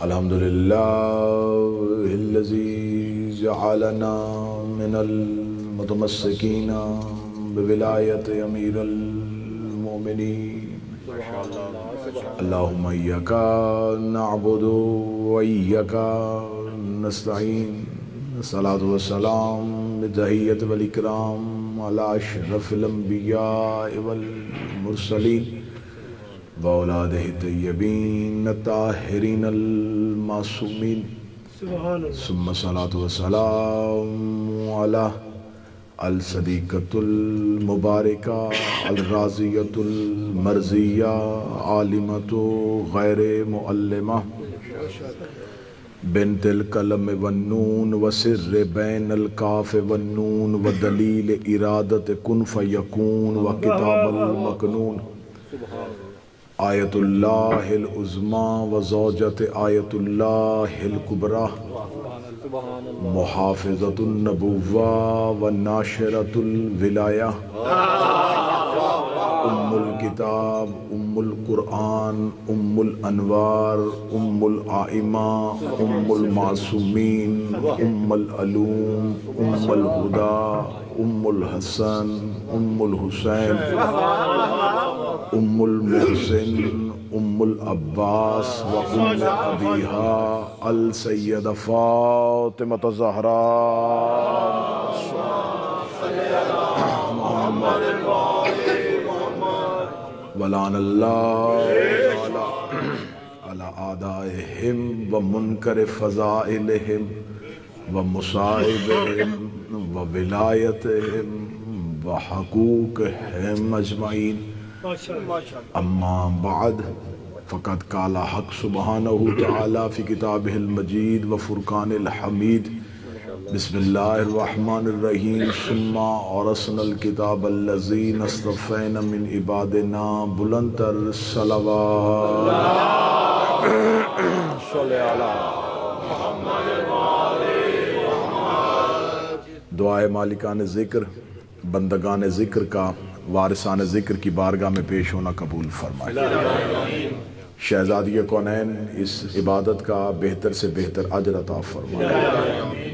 الحمد لله الذي جعلنا من المتمسكين بولاية أمير المؤمنين. اللهم إياك نعبد وإياك نستعين. الصلاة والسلام بالتحية والإكرام على أشرف الأنبياء والمرسلين وأولاده الطيبين الطاهرين المعصومين. ثم الصلاة والسلام على الصديقة المباركة الرازية المرزية عالمة غير مؤلمة بنت القلم والنون وسر بين الكاف والنون ودليل إرادة كن فيكون وكتاب المكنون. آیت اللہ العظمی و زوجت آیت اللہ الکبریٰ محافظۃ النبوہ و ناشرۃ الولایہ ام الکتاب ام القرآن ام الانوار ام الائمہ ام المعصومین ام العلوم ام الہدی ام الحسن ام الحسین ام المحسن ام العباس و ام ابیہا السیدہ فاطمہ الزہرا ولعن اللہ علی اعدائہم و منکر فضائلہم و مصائبہم و ولایتہم و حقوقہم اجمعین. اما بعد فقد قال حق سبحانہ تعالی فی کتابہ المجید و فرقان الحمید. بسم اللہ الرحمن الرحیم. ثم اورثنا الکتاب الذین اصطفینا من عبادنا. بلند تر صلوات صلی علی دعائے مالکان ذکر بندگان ذکر کا وارثان ذکر کی بارگاہ میں پیش ہونا قبول فرمائے. شہزادی کونین اس عبادت کا بہتر سے بہتر اجر عطا فرمائے.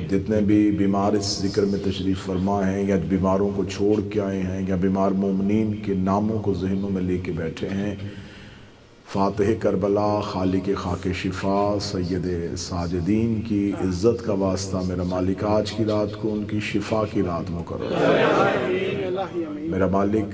جتنے بھی بیمار اس ذکر میں تشریف فرما ہیں یا بیماروں کو چھوڑ کے آئے ہیں یا بیمار مومنین کے ناموں کو ذہنوں میں لے کے بیٹھے ہیں، فاتح کربلا خالق خاک شفا سید ساجدین کی عزت کا واسطہ میرا مالک آج کی رات کو ان کی شفا کی رات مقرر ہے. میرا مالک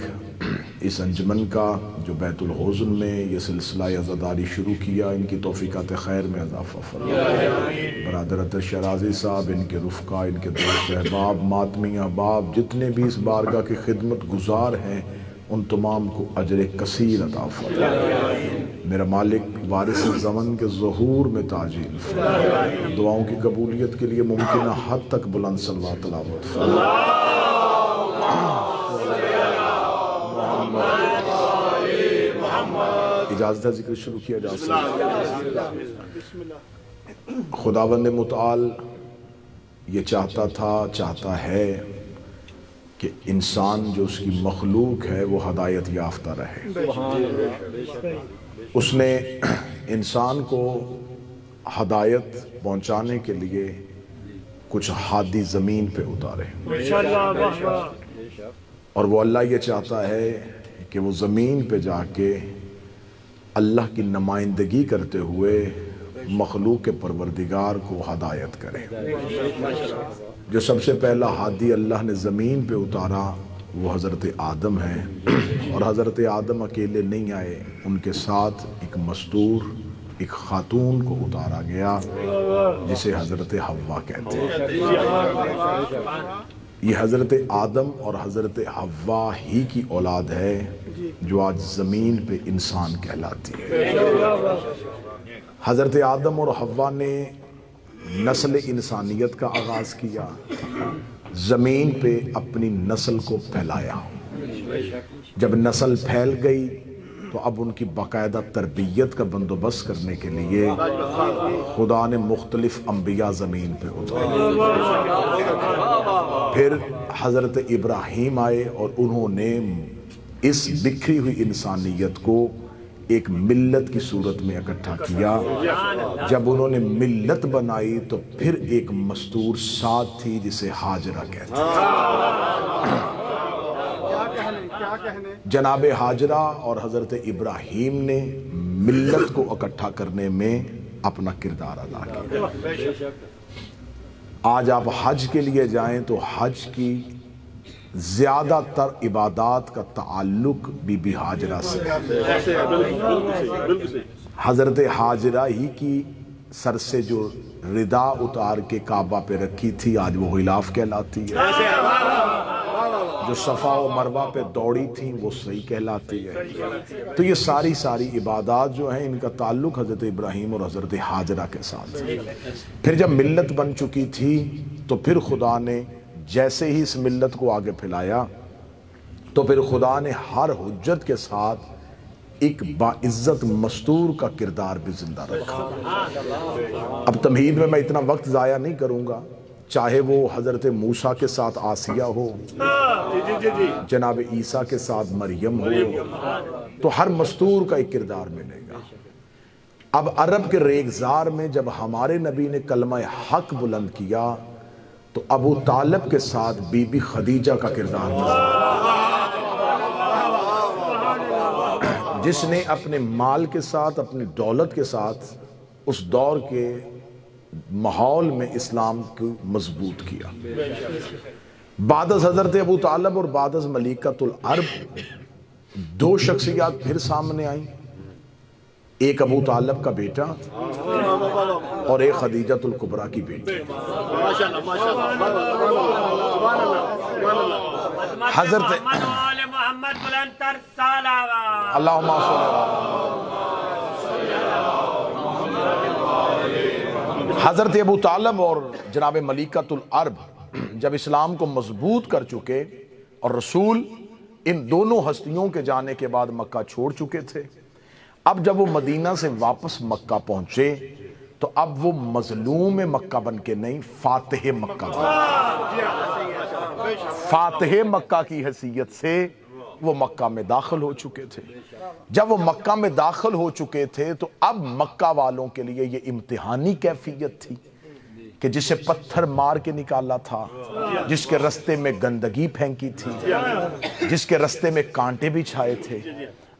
اس انجمن کا جو بیت الحزن میں یہ سلسلہ عزاداری شروع کیا، ان کی توفیقات خیر میں اضافہ فرمائے. برادرت شرازی صاحب، ان کے رفقا، ان کے دوست احباب، ماتمی احباب جتنے بھی اس بارگاہ کی خدمت گزار ہیں، ان تمام کو اجر کثیر عطا فرمائے. میرا مالک وارث زمن کے ظہور میں تعجیل فرمائے. دعاؤں کی قبولیت کے لیے ممکنہ حد تک بلند صلوات تلاوت فرمائے. اجازت ہے ذکر شروع کیا جا سکتا. خداوند متعال یہ چاہتا ہے کہ انسان جو اس کی مخلوق ہے وہ ہدایت یافتہ رہے. اس نے انسان کو ہدایت پہنچانے کے لیے کچھ ہادی زمین پہ اتارے، اور وہ اللہ یہ چاہتا ہے کہ وہ زمین پہ جا کے اللہ کی نمائندگی کرتے ہوئے مخلوق پروردگار کو ہدایت کرے. جو سب سے پہلا ہادی اللہ نے زمین پہ اتارا وہ حضرت آدم ہے، اور حضرت آدم اکیلے نہیں آئے، ان کے ساتھ ایک مستور ایک خاتون کو اتارا گیا جسے حضرت حوا کہتے ہیں. یہ حضرت آدم اور حضرت حوا ہی کی اولاد ہے جو آج زمین پہ انسان کہلاتی ہے. حضرت آدم اور حوا نے نسل انسانیت کا آغاز کیا، زمین پہ اپنی نسل کو پھیلایا. جب نسل پھیل گئی تو اب ان کی باقاعدہ تربیت کا بندوبست کرنے کے لیے خدا نے مختلف انبیاء زمین پہ اتارے. پھر حضرت ابراہیم آئے اور انہوں نے اس بکھری ہوئی انسانیت کو ایک ملت کی صورت میں اکٹھا کیا. جب انہوں نے ملت بنائی تو پھر ایک مستور ساتھ تھی جسے ہاجرہ کہتے ہیں. جناب ہاجرہ اور حضرت ابراہیم نے ملت کو اکٹھا کرنے میں اپنا کردار ادا کیا. آج آپ حج کے لیے جائیں تو حج کی زیادہ تر عبادات کا تعلق بی بی ہاجرہ سے ہے. حضرت ہاجرہ ہی کی سر سے جو ردا اتار کے کعبہ پہ رکھی تھی آج وہ غلاف کہلاتی ہے. جو صفا و مروہ پہ دوڑی تھیں وہ صحیح کہلاتی ہے. تو یہ ساری عبادات جو ہیں ان کا تعلق حضرت ابراہیم اور حضرت ہاجرہ کے ساتھ. پھر جب ملت بن چکی تھی تو پھر خدا نے جیسے ہی اس ملت کو آگے پھیلایا تو پھر خدا نے ہر حجت کے ساتھ ایک باعزت مستور کا کردار بھی زندہ رکھا. اب تمہید میں اتنا وقت ضائع نہیں کروں گا. چاہے وہ حضرت موسیٰ کے ساتھ آسیہ ہو, جناب عیسیٰ کے ساتھ مریم ہو, تو ہر مستور کا ایک کردار ملے گا. اب عرب کے ریگزار میں جب ہمارے نبی نے کلمہ حق بلند کیا تو ابو طالب کے ساتھ بی بی خدیجہ کا کردار ملا, جس نے اپنے مال کے ساتھ اپنی دولت کے ساتھ اس دور کے ماحول میں اسلام کو مضبوط کیا. بعد از حضرت ابو طالب اور بعد از ملیکۃ العرب دو شخصیات پھر سامنے آئیں. ایک ابو طالب کا بیٹا اور ایک خدیجۃ الکبریٰ کی بیٹی. حضرت اللہم حضرت ابو طالب اور جناب ملیکۃ العرب جب اسلام کو مضبوط کر چکے اور رسول ان دونوں ہستیوں کے جانے کے بعد مکہ چھوڑ چکے تھے, اب جب وہ مدینہ سے واپس مکہ پہنچے تو اب وہ مظلوم مکہ بن کے نہیں, فاتح مکہ فاتح مکہ کی حیثیت سے وہ مکہ میں داخل ہو چکے تھے. جب وہ مکہ میں داخل ہو چکے تھے تو اب مکہ والوں کے لیے یہ امتحانی کیفیت تھی کہ جسے پتھر مار کے نکالا تھا, جس کے رستے میں گندگی پھینکی تھی, جس کے رستے میں کانٹے بھی چھائے تھے,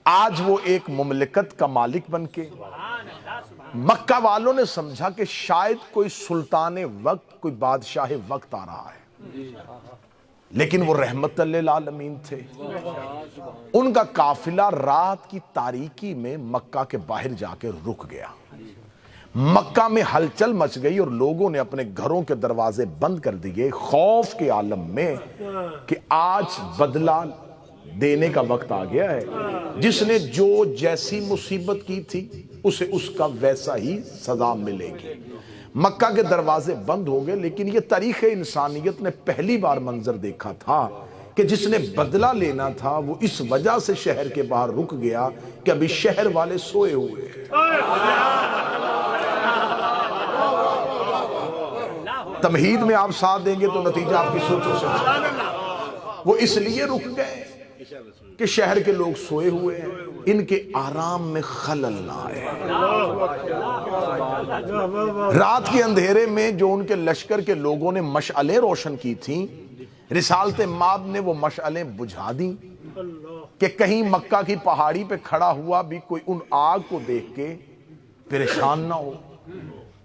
آج وہ ایک مملکت کا مالک بن کے مکہ والوں نے سمجھا کہ شاید کوئی سلطان وقت, کوئی بادشاہ وقت آ رہا ہے. لیکن وہ رحمت للعالمین تھے. ان کا قافلہ رات کی تاریکی میں مکہ کے باہر جا کے رک گیا. مکہ میں ہلچل مچ گئی اور لوگوں نے اپنے گھروں کے دروازے بند کر دیے خوف کے عالم میں کہ آج بدلہ دینے کا وقت آ گیا ہے. جس نے جو جیسی مصیبت کی تھی اسے اس کا ویسا ہی سزا ملے گی. مکہ کے دروازے بند ہو گئے. لیکن یہ تاریخ انسانیت نے پہلی بار منظر دیکھا تھا کہ جس نے بدلہ لینا تھا وہ اس وجہ سے شہر کے باہر رک گیا کہ ابھی شہر والے سوئے ہوئے. تمہید میں آپ ساتھ دیں گے تو نتیجہ آپ کی سوچوں سے وہ اس لیے رک گئے کہ شہر کے لوگ سوئے ہوئے ہیں, ان کے آرام میں خلل نہ آئے. رات کے اندھیرے میں جو ان کے لشکر کے لوگوں نے مشعلیں روشن کی تھیں, رسالت ماب نے وہ مشعلیں بجھا دیں کہ کہیں مکہ کی پہاڑی پہ کھڑا ہوا بھی کوئی ان آگ کو دیکھ کے پریشان نہ ہو.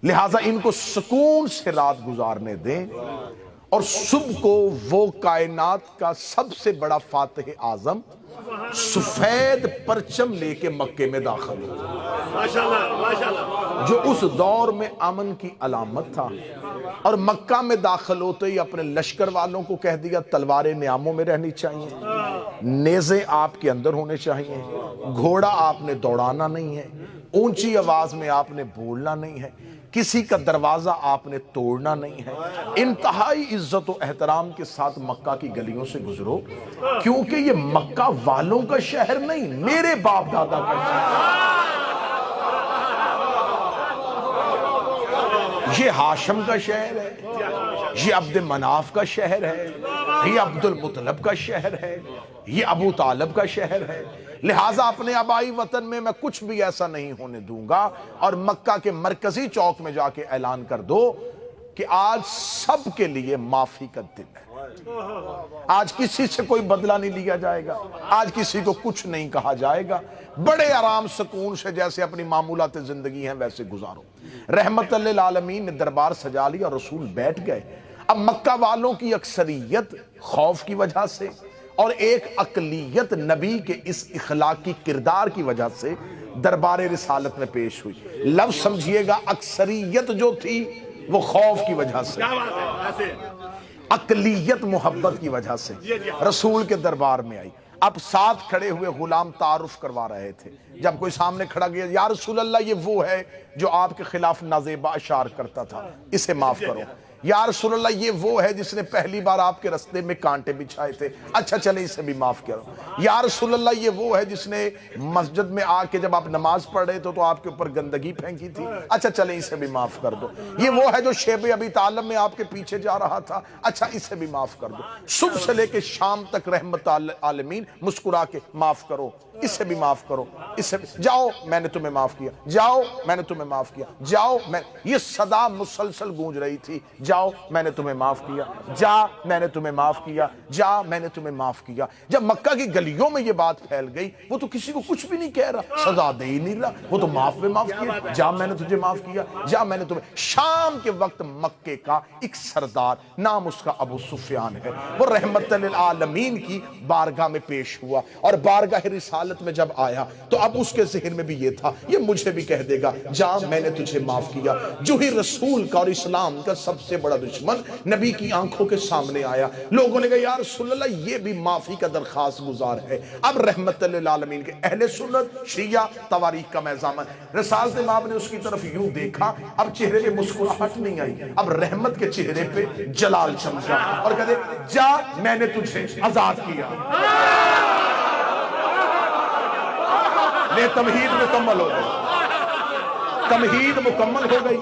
لہٰذا ان کو سکون سے رات گزارنے دیں اور صبح کو وہ کائنات کا سب سے بڑا فاتح اعظم سفید پرچم لے کے مکے میں داخل ہو, جو اس دور میں امن کی علامت تھا. اور مکہ میں داخل ہوتے ہی اپنے لشکر والوں کو کہہ دیا تلواریں نیاموں میں رہنی چاہیے, نیزے آپ کے اندر ہونے چاہیے, گھوڑا آپ نے دوڑانا نہیں ہے, اونچی آواز میں آپ نے بولنا نہیں ہے, کسی کا دروازہ آپ نے توڑنا نہیں ہے. انتہائی عزت و احترام کے ساتھ مکہ کی گلیوں سے گزرو, کیونکہ یہ مکہ والوں کا شہر نہیں, میرے باپ دادا کا شہر. یہ ہاشم کا شہر ہے, یہ عبد مناف کا شہر ہے, یہ عبد المطلب کا شہر ہے، یہ ابو طالب کا شہر ہے، لہٰذا اپنے آبائی وطن میں میں کچھ بھی ایسا نہیں ہونے دوں گا، اور مکہ کے مرکزی چوک میں جا کے اعلان کر دو کہ آج سب کے لیے معافی کا دن ہے، آج کسی سے کوئی بدلہ نہیں لیا جائے گا، آج کسی کو کچھ نہیں کہا جائے گا، بڑے آرام سکون سے جیسے اپنی معمولات زندگی ہیں ویسے گزارو۔ رحمت للعالمین نے دربار سجا لیا، رسول بیٹھ گئے۔ اب مکہ والوں کی اکثریت خوف کی وجہ سے اور ایک اقلیت نبی کے اس اخلاقی کردار کی وجہ سے دربار رسالت میں پیش ہوئی۔ لفظ سمجھیے گا، اکثریت جو تھی وہ خوف کی وجہ سے، اقلیت محبت کی وجہ سے رسول کے دربار میں آئی۔ اب ساتھ کھڑے ہوئے غلام تعارف کروا رہے تھے، جب کوئی سامنے کھڑا گیا، یا رسول اللہ یہ وہ ہے جو آپ کے خلاف نازیبہ اشعار کرتا تھا، اسے معاف کرو۔ یا رسول اللہ یہ وہ ہے جس نے پہلی بار آپ کے رستے میں کانٹے بچھائے تھے، اچھا چلے اسے بھی معاف کرو۔ یا رسول اللہ یہ وہ ہے جس نے مسجد میں آ کے جب آپ نماز پڑھ رہے تھے تو آپ کے اوپر گندگی پھینکی تھی، اچھا چلے اسے بھی معاف کر دو۔ یہ وہ ہے جو شیب ابی طالب میں آپ کے پیچھے جا رہا تھا، اچھا اسے بھی معاف کر دو۔ صبح سے لے کے شام تک رحمت عالمین مسکرا کے معاف کرو، اسے بھی معاف کرو، اسے بھی جاؤ میں نے تمہیں معاف کیا، جاؤ میں نے تمہیں معاف کیا، جاؤ میں، یہ صدا مسلسل گونج رہی تھی، جاؤ میں نے تمہیں معاف کیا، جا میں نے تمہیں معاف کیا، جا میں نے تمہیں معاف کیا۔ جب مکہ کی گلیوں میں یہ بات پھیل گئی، وہ تو کسی کو کچھ بھی نہیں کہہ رہا، سزا دے ہی نہیں رہا، وہ تو معاف کیا، جا میں نے تجھے معاف کیا، جا میں نے تمہیں۔ شام کے وقت مکے کا ایک سردار، نام اس کا ابو سفیان ہے، وہ رحمت للعالمین کی بارگاہ میں پیش ہوا، اور بارگاہ رسالت میں جب آیا تو اب اس کے ذہن میں بھی یہ تھا، یہ مجھے بھی کہہ دے گا جا میں نے تجھے معاف کیا۔ جو ہی رسول کا اور اسلام کا سب سے بڑا دشمن نبی کی آنکھوں کے سامنے آیا، لوگوں نے کہا یا رسول اللہ یہ بھی معافی کا درخواست گزار ہے۔ اب رحمت للعالمین کے اہل سنت شیعہ تواریخ کا میزامن رسالت مآب نے اس کی طرف یوں دیکھا، اب چہرے پہ مسکراہٹ نہیں آئی، اب رحمت کے چہرے پہ جلال چمکا، اور کہتے جا میں نے تجھے آزاد کیا۔ لے تمہید مکمل ہو گئی، تمہید مکمل ہو گئی،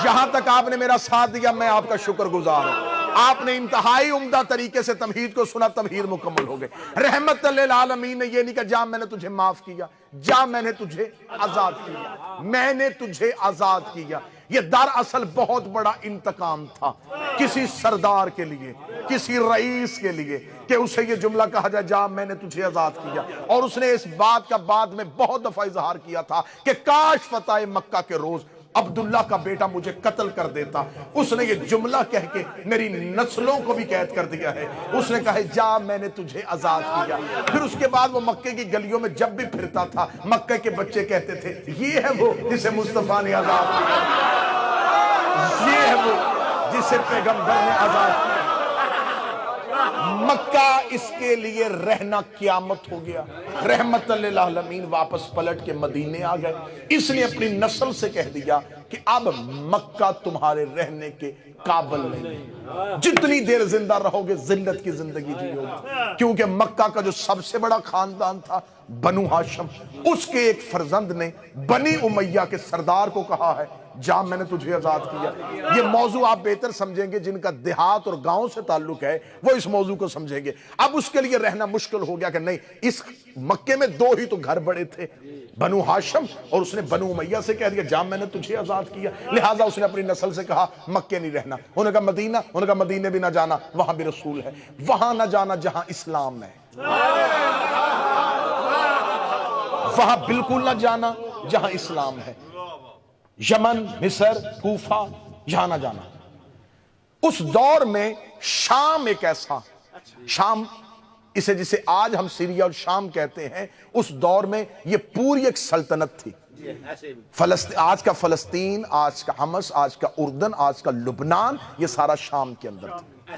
یہاں تک آپ نے میرا ساتھ دیا، میں آپ کا شکر گزار ہوں۔ آپ نے انتہائی عمدہ طریقے سے تمہید کو سنا، تمہید مکمل ہو گئی۔ رحمت للعالمین نے یہ نہیں کہا جا میں نے تجھے معاف کیا، جا میں نے تجھے آزاد کیا، میں نے تجھے آزاد کیا۔ یہ دراصل بہت بڑا انتقام تھا کسی سردار کے لیے، کسی رئیس کے لیے، کہ اسے یہ جملہ کہا جائے جا میں نے تجھے آزاد کیا۔ اور اس نے اس بات کا بعد میں بہت دفعہ اظہار کیا تھا کہ کاش فتح مکہ کے روز عبداللہ کا بیٹا مجھے قتل کر دیتا۔ اس نے یہ جملہ کہہ کے میری نسلوں کو بھی قید کر دیا ہے۔ اس نے کہا جا میں نے تجھے آزاد کیا۔ پھر اس کے بعد وہ مکے کی گلیوں میں جب بھی پھرتا تھا، مکے کے بچے کہتے تھے یہ ہے وہ جسے مصطفیٰ نے آزاد کیا، یہ ہے وہ جسے پیغمبر نے آزاد کیا۔ مکہ اس کے لیے رہنا قیامت ہو گیا۔ رحمت للعالمین واپس پلٹ کے مدینے آ گئے۔ اس نے اپنی نسل سے کہہ دیا کہ اب مکہ تمہارے رہنے کے قابل نہیں، جتنی دیر زندہ رہو گے ذلت کی زندگی جیو گے، کیونکہ مکہ کا جو سب سے بڑا خاندان تھا بنو ہاشم، اس کے ایک فرزند نے بنی امیہ کے سردار کو کہا ہے جا میں نے تجھے آزاد کیا۔ یہ موضوع آپ بہتر سمجھیں گے، جن کا دیہات اور گاؤں سے تعلق ہے وہ اس موضوع کو سمجھیں گے۔ اب اس کے لیے رہنا مشکل ہو گیا کہ نہیں، اس مکے میں دو ہی تو گھر بڑے تھے، بنو ہاشم، اور اس نے بنو امیہ سے کہہ دیا جا میں نے تجھے آزاد کیا۔ لہٰذا اس نے اپنی نسل سے کہا مکے نہیں رہنا، انہوں نے کہا مدینہ، انہوں نے کہا مدینے بھی نہ جانا، وہاں بھی رسول ہے، وہاں نہ جانا جہاں اسلام ہے، وہاں بالکل نہ جانا جہاں اسلام ہے، یمن، مصر، کوفہ، یہاں نہ جانا۔ اس دور میں شام ایک ایسا، شام اسے جسے آج ہم سیریا اور شام کہتے ہیں، اس دور میں یہ پوری ایک سلطنت تھی۔ آج کا فلسطین، آج کا حمص، آج کا اردن، آج کا لبنان، یہ سارا شام کے اندر تھا،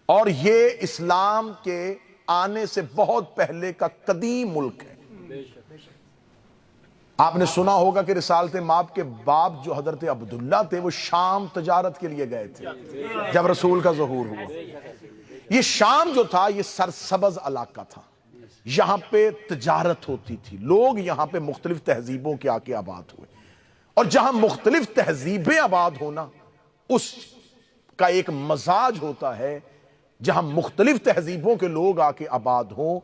اور یہ اسلام کے آنے سے بہت پہلے کا قدیم ملک ہے۔ آپ نے سنا ہوگا کہ رسالت مآب کے باپ جو حضرت عبداللہ تھے وہ شام تجارت کے لیے گئے تھے جب رسول کا ظہور ہوا۔ یہ شام جو تھا یہ سرسبز علاقہ تھا، یہاں پہ تجارت ہوتی تھی، لوگ یہاں پہ مختلف تہذیبوں کے آ کے آباد ہوئے، اور جہاں مختلف تہذیبیں آباد ہونا اس کا ایک مزاج ہوتا ہے جہاں مختلف تہذیبوں کے لوگ آ کے آباد ہوں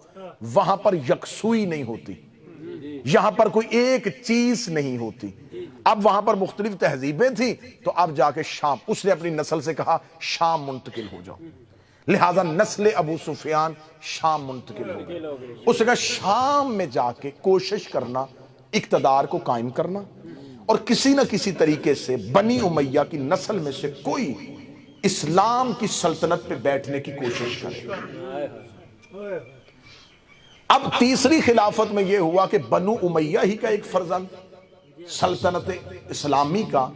وہاں پر یکسوئی نہیں ہوتی، یہاں پر کوئی ایک چیز نہیں ہوتی۔ اب وہاں پر مختلف تہذیبیں تھیں تو اب جا کے شام، اس نے اپنی نسل سے کہا شام منتقل ہو جاؤ، لہذا نسل ابو سفیان شام منتقل ہو گئی۔ اس نے کہا شام میں جا کے کوشش کرنا اقتدار کو قائم کرنا، اور کسی نہ کسی طریقے سے بنی امیہ کی نسل میں سے کوئی اسلام کی سلطنت پہ بیٹھنے کی کوشش کرے۔ اب تیسری خلافت میں یہ ہوا کہ بنو امیہ ہی کا ایک فرزند سلطنت اسلامی کا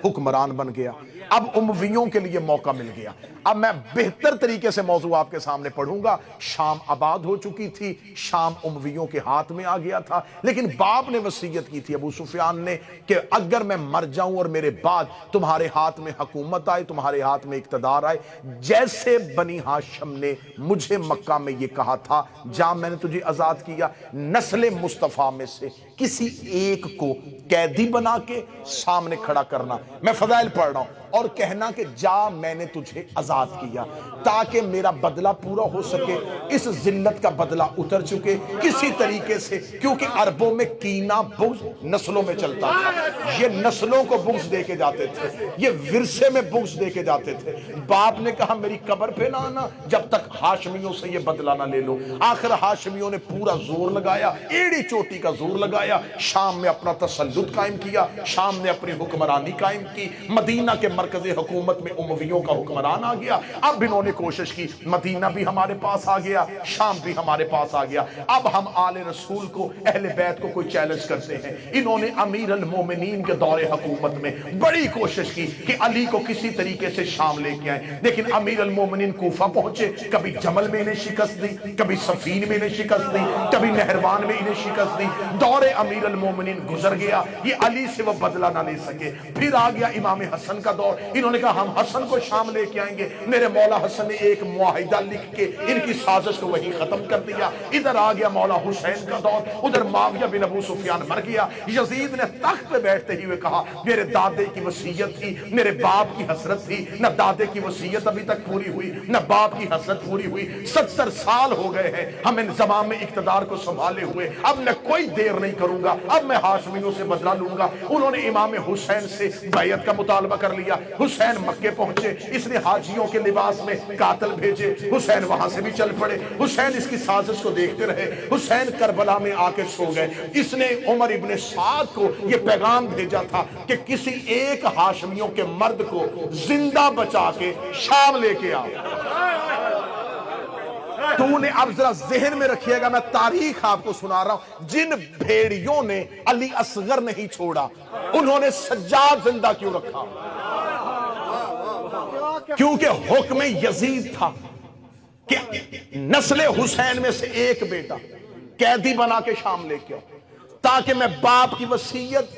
حکمران بن گیا۔ اب امویوں کے لیے موقع مل گیا۔ اب میں بہتر طریقے سے موضوع آپ کے سامنے پڑھوں گا۔ شام آباد ہو چکی تھی، شام امویوں کے ہاتھ میں آ گیا تھا، لیکن باپ نے وصیت کی تھی ابو سفیان نے کہ اگر میں مر جاؤں اور میرے بعد تمہارے ہاتھ میں حکومت آئے، تمہارے ہاتھ میں اقتدار آئے، جیسے بنی ہاشم نے مجھے مکہ میں یہ کہا تھا جہاں میں نے تجھے آزاد کیا، نسل مصطفیٰ میں سے کسی ایک کو قیدی بنا کے سامنے کھڑا کرنا۔ میں فضائل پڑھ رہا ہوں، اور کہنا کہ جا میں نے تجھے آزاد کیا تاکہ میرا بدلہ پورا ہو سکے، اس ذلت کا بدلہ اتر چکے کسی طریقے سے، کیونکہ عربوں میں کینہ بغض نسلوں میں چلتا تھا۔ یہ نسلوں کو بغض دے کے جاتے تھے، یہ ورثے میں بغض دے کے جاتے تھے۔ باپ نے کہا میری قبر پہ نہ آنا جب تک ہاشمیوں سے یہ بدلہ نہ لے لو۔ آخر ہاشمیوں نے پورا زور لگایا، ایڑی چوٹی کا زور لگایا، شام میں اپنا تسلط قائم کیا، شام نے اپنی حکمرانی قائم کی، مدینہ کے مرکز حکومت میں امویوں کا حکمران آ گیا۔ اب انہوں نے کوشش کی مدینہ بھی ہمارے پاس آ گیا، شام بھی ہمارے پاس آ گیا، اب ہم آل رسول کو، اہل بیت کو کوئی چیلنج کرتے ہیں۔ انہوں نے امیر المومنین کے دور حکومت میں بڑی کوشش کی کہ علی کو کسی طریقے سے شام لے کے آئیں، لیکن امیر المومنین کوفہ پہنچے، کبھی جمل میں انہیں شکست دی، کبھی صفین میں انہیں شکست دی، کبھی نہروان میں انہیں شکست دی۔ دور امیر المومنین گزر گیا، یہ علی سے وہ بدلہ نہ لے سکے۔ پھر آ گیا امام حسن کا دور، انہوں نے کہا ہم حسن کو شام لے کے آئیں گے۔ میرے مولا حسن نے ایک معاہدہ لکھ کے ان کی سازش کو وہی ختم کر دیا۔ ادھر آ گیا مولا حسین کا دور، ادھر معاویہ بن ابو سفیان مر گیا۔ یزید نے تخت پہ بیٹھتے ہی ہوئے کہا میرے دادے کی وصیت تھی، میرے باپ کی حسرت تھی، نہ دادے کی وصیت ابھی تک پوری ہوئی، نہ باپ کی حسرت پوری ہوئی۔ 70 سال ہو گئے ہیں ہم انضمام میں اقتدار کو سنبھالے ہوئے، اب میں کوئی دیر نہیں کروں گا، اب میں ہاشمیوں سے بدلہ لوں گا۔ انہوں نے امام حسین سے بیعت کا مطالبہ کر لیا۔ حسین مکے پہنچے، اس نے حاجیوں کے لباس میں قاتل بھیجے، حسین وہاں سے بھی چل پڑے۔ حسین اس کی سازش کو دیکھتے رہے، حسین کربلا میں آ کے سو گئے۔ اس نے عمر ابن سعد کو یہ پیغام بھیجا تھا کہ کسی ایک ہاشمیوں کے مرد کو زندہ بچا کے شام لے کے آؤ۔ تو نے اب ذرا ذہن میں رکھیے گا، میں تاریخ آپ کو سنا رہا ہوں، جن بھیڑیوں نے علی اصغر نہیں چھوڑا انہوں نے سجاد زندہ کیوں رکھا؟ کیونکہ حکم یزید تھا کہ نسل حسین میں سے ایک بیٹا قیدی بنا کے شام لے کے آؤ تاکہ میں باپ کی وصیت،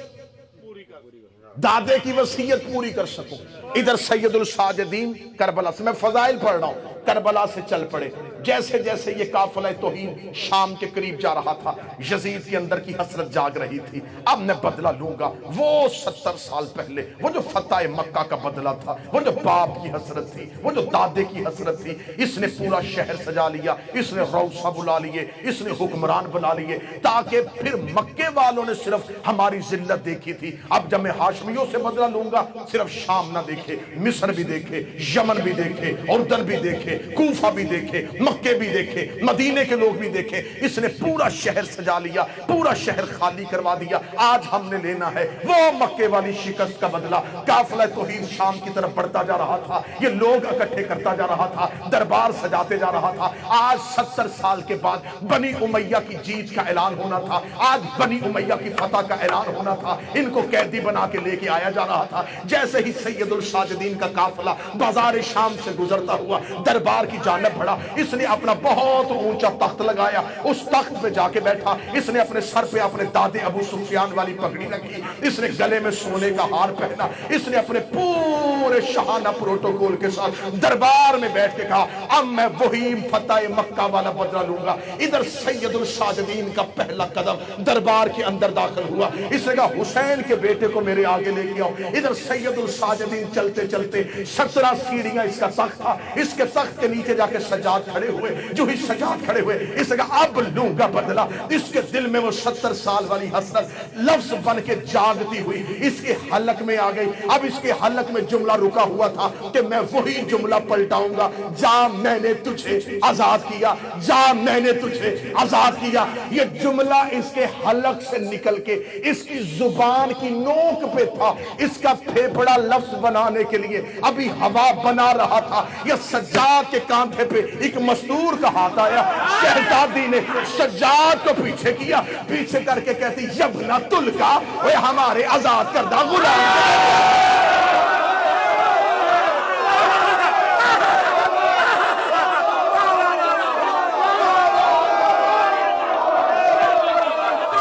دادے کی وصیت پوری کر سکوں۔ ادھر سید الساجدین کربلا سے، میں فضائل پڑھ رہا ہوں، کربلا سے چل پڑے۔ جیسے جیسے یہ قافلہ توہین شام کے قریب جا رہا تھا، یزید کے اندر کی حسرت جاگ رہی تھی، اب میں بدلہ لوں گا۔ وہ 70 سال پہلے وہ جو فتح مکہ کا بدلہ تھا، وہ جو باپ کی حسرت تھی، وہ جو دادے کی حسرت تھی، اس نے پورا شہر سجا لیا، اس نے روثہ بلا لیے، اس نے حکمران بنا لیے، تاکہ پھر مکے والوں نے صرف ہماری ذلت دیکھی تھی، اب جب میں ہاشمیوں سے بدلہ لوں گا صرف شام نہ دیکھے، مصر بھی دیکھے، یمن بھی دیکھے، اردن بھی دیکھے، کوفہ بھی دیکھے، مکے بھی دیکھے، مدینے کے لوگ بھی دیکھے۔ اس نے پورا شہر سجا لیا، پورا شہر خالی کروا دیا۔ آج ہم نے لینا ہے وہ مکے والی شکست کا بدلہ۔ قافلہ توحید شام کی طرف بڑھتا جا رہا تھا، یہ لوگ اکٹھے کرتا جا رہا تھا، دربار سجاتے جا رہا تھا۔ آج 70 سال کے بعد بنی امیہ کی جیت کا اعلان ہونا تھا، آج بنی امیہ کی فتح کا اعلان ہونا تھا۔ ان کو قیدی بنا کے لے کے آیا جا رہا تھا۔ جیسے ہی سید الساجدین کا قافلہ بازار شام سے گزرتا ہوا دربار کی جانب بڑھا، اس نے اپنا بہت اونچا تخت لگایا، اس تخت پہ جا کے بیٹھا۔ اس نے اپنے سر پہ اپنے دادے ابو سفیان والی پگڑی رکھی، اس نے گلے میں سونے کا ہار پہنا، اس نے اپنے پورے پورے شہانہ پروٹوکول کے ساتھ دربار میں بیٹھ کے کہا اب میں وہی فتح مکہ والا بدلہ لوں گا۔ ادھر سید الساجدین کا پہلا قدم دربار کے اندر داخل ہوا، اس نے کہا حسین کے بیٹے کو میرے آگے لے کے آؤ۔ ادھر سید الساجدین چلتے چلتے 17 سیڑھیاں اس کا تخت تھا، اس کے تخت کے نیچے جا کے سجاد کھڑے ہوئے۔ جو ہی سجاد کھڑے ہوئے اس نے کہا اب لوں گا بدلہ۔ اس کے دل میں وہ 70 سال والی حسرت لفظ بن کے جاگتی ہوئی اس کے حلق میں آ گئی۔ اب اس کے حلق میں جملہ رکا ہوا تھا کہ میں وہی جملہ پلٹاؤں گا، جا میں نے تجھے آزاد کیا، جا میں نے تجھے آزاد کیا۔ یہ جملہ اس کے حلق سے نکل کے اس کی زبان کی نوک پہ تھا، اس کا پھیپڑا لفظ بنانے کے لیے ابھی ہوا بنا رہا تھا۔ یہ سجاد کے کاندھے پہ ایک مستور کا ہاتھ آیا، شہزادی نے سجاد کو پیچھے کیا، پیچھے کر کے کہتی یبنا تلکا، اے ہمارے آزاد کردہ غلام۔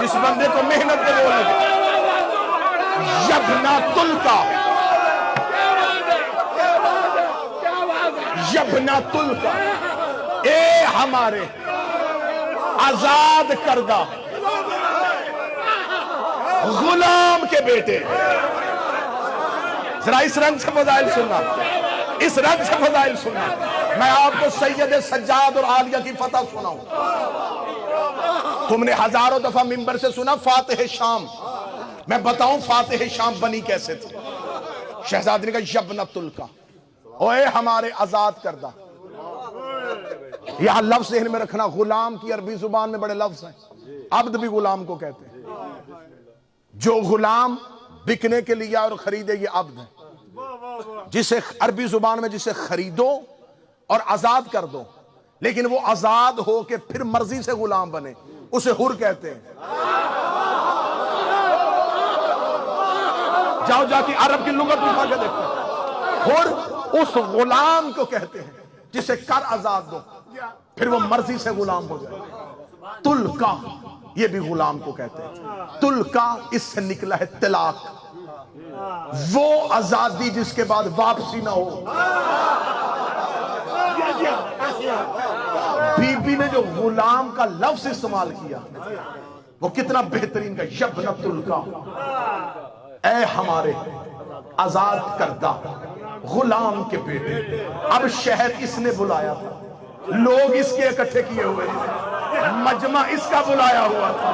جس بندے کو محنت دے بولے یبنا تلکا، یبنا تلکا، اے ہمارے آزاد کردہ غلام کے بیٹے۔ ذرا اس رنگ سے فضائل سننا، اس رنگ سے فضائل سننا۔ میں آپ کو سید سجاد اور عالیہ کی فتح سناؤں۔ تم نے ہزاروں دفعہ منبر سے سنا فاتح شام، میں بتاؤں فاتح شام بنی کیسے تھی۔ شہزادی نے کہا یبنۃ الکا، اوے ہمارے آزاد کردہ۔ یہاں لفظ ذہن میں رکھنا، غلام کی عربی زبان میں بڑے لفظ ہیں، عبد بھی غلام کو کہتے ہیں۔ جو غلام بکنے کے لیے اور خریدے یہ عبد ہے، جسے عربی زبان میں جسے خریدو اور آزاد کر دو، لیکن وہ آزاد ہو کے پھر مرضی سے غلام بنے، اسے حر کہتے ہیں۔ جاؤ جا کے عرب کی لغت اٹھا کے دیکھو، حر اس غلام کو کہتے ہیں جسے کر آزاد دو پھر وہ مرضی سے غلام ہو جائے۔ تلکا یہ بھی غلام کو کہتے ہیں۔ تلکا اس سے نکلا ہے طلاق، وہ آزادی جس کے بعد واپسی نہ ہو۔ بی بی نے جو غلام کا لفظ استعمال کیا وہ کتنا بہترین کا، یبنۃ الکا، اے ہمارے آزاد کردہ غلام کے بیٹے۔ اب شہر اس نے بلایا تھا، لوگ اس کے اکٹھے کیے ہوئے تھے، مجمع اس کا بلایا ہوا تھا۔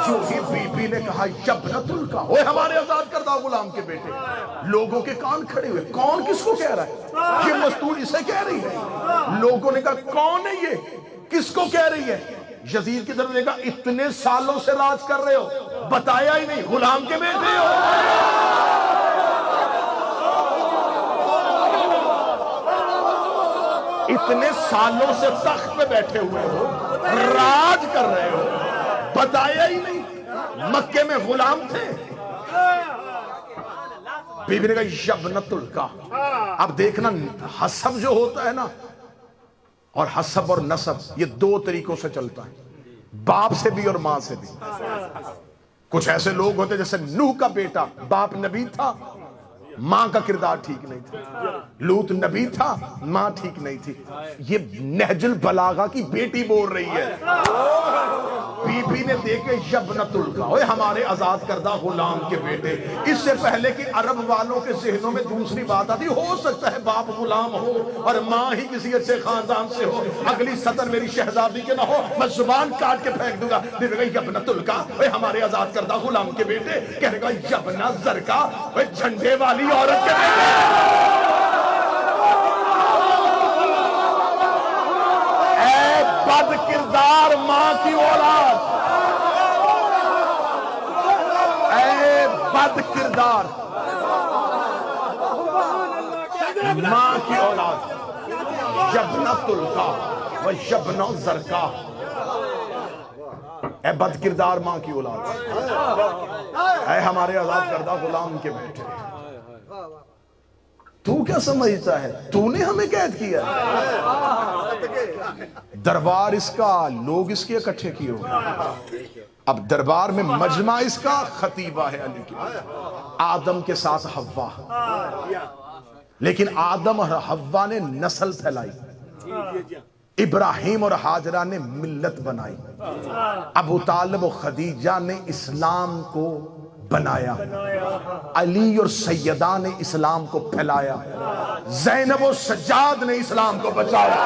جو ہی بی بی نے کہا یبنۃ الکا، اوے ہمارے آزاد کردہ غلام کے بیٹے، لوگوں کے کان کھڑے ہوئے، کون کس کو کہہ رہا ہے؟ یہ مستور اسے کہہ رہی ہے۔ لوگوں نے کہا کون ہے یہ، کس کو کہہ رہی ہے؟ یزید کی طرف نے کہا اتنے سالوں سے راج کر رہے ہو، بتایا ہی نہیں، غلام کے بیٹے ہو۔ اتنے سالوں سے تخت پہ بیٹھے ہوئے ہو، راج کر رہے ہو، بتایا ہی نہیں، مکے میں غلام تھے۔ بی بی نے کہا یبنۃ الکا۔ اب دیکھنا حسب جو ہوتا ہے نا، اور حسب اور نسب یہ دو طریقوں سے چلتا ہے، باپ سے بھی اور ماں سے بھی۔ کچھ ایسے لوگ ہوتے جیسے نوح کا بیٹا، باپ نبی تھا، ماں کا کردار ٹھیک نہیں تھا۔ لوط نبی تھا، ماں ٹھیک نہیں تھی۔ یہ نہج البلاغہ کی بیٹی بول رہی ہے۔ بی بی نے دیکھے یبنۃ الکا، اوے ہمارے آزاد کردہ غلام کے بیٹے۔ اس سے پہلے کہ عرب والوں کے ذہنوں میں دوسری بات آتی، ہو سکتا ہے باپ غلام ہو اور ماں ہی کسی اچھے خاندان سے ہو، اگلی سطر میری شہزادی کے نہ ہو، میں زبان کاٹ کے پھینک دوں گا۔ دیکھے گا یبنۃ الکا، اوے ہمارے آزاد کردہ غلام کے بیٹے، کہنے گا یبنہ زرکا، اوے جھنڈے والی عورت کے بیٹے۔ اے بد کردار ماں کی اولاد، اے بد کردار ماں کی اولاد، یبنۃ الکا و یبنہ زرکا، اے بد کردار ماں کی اولاد، اے ہمارے آزاد کردہ غلام کے بیٹے۔ تو کیا سمجھتا ہے تو نے ہمیں قید کیا؟ دربار اس کا، لوگ اس کے اکٹھے کیے ہوئے۔ اب دربار میں مجمع اس کا، خطیبہ ہے علی کی، آدم کے ساتھ حوا، لیکن آدم اور حوا نے نسل پھیلائی، ابراہیم اور ہاجرہ نے ملت بنائی، ابو طالب و خدیجہ نے اسلام کو بنایا، علی اور سیدہ نے اسلام کو پھیلایا، زینب و سجاد نے اسلام کو بچایا۔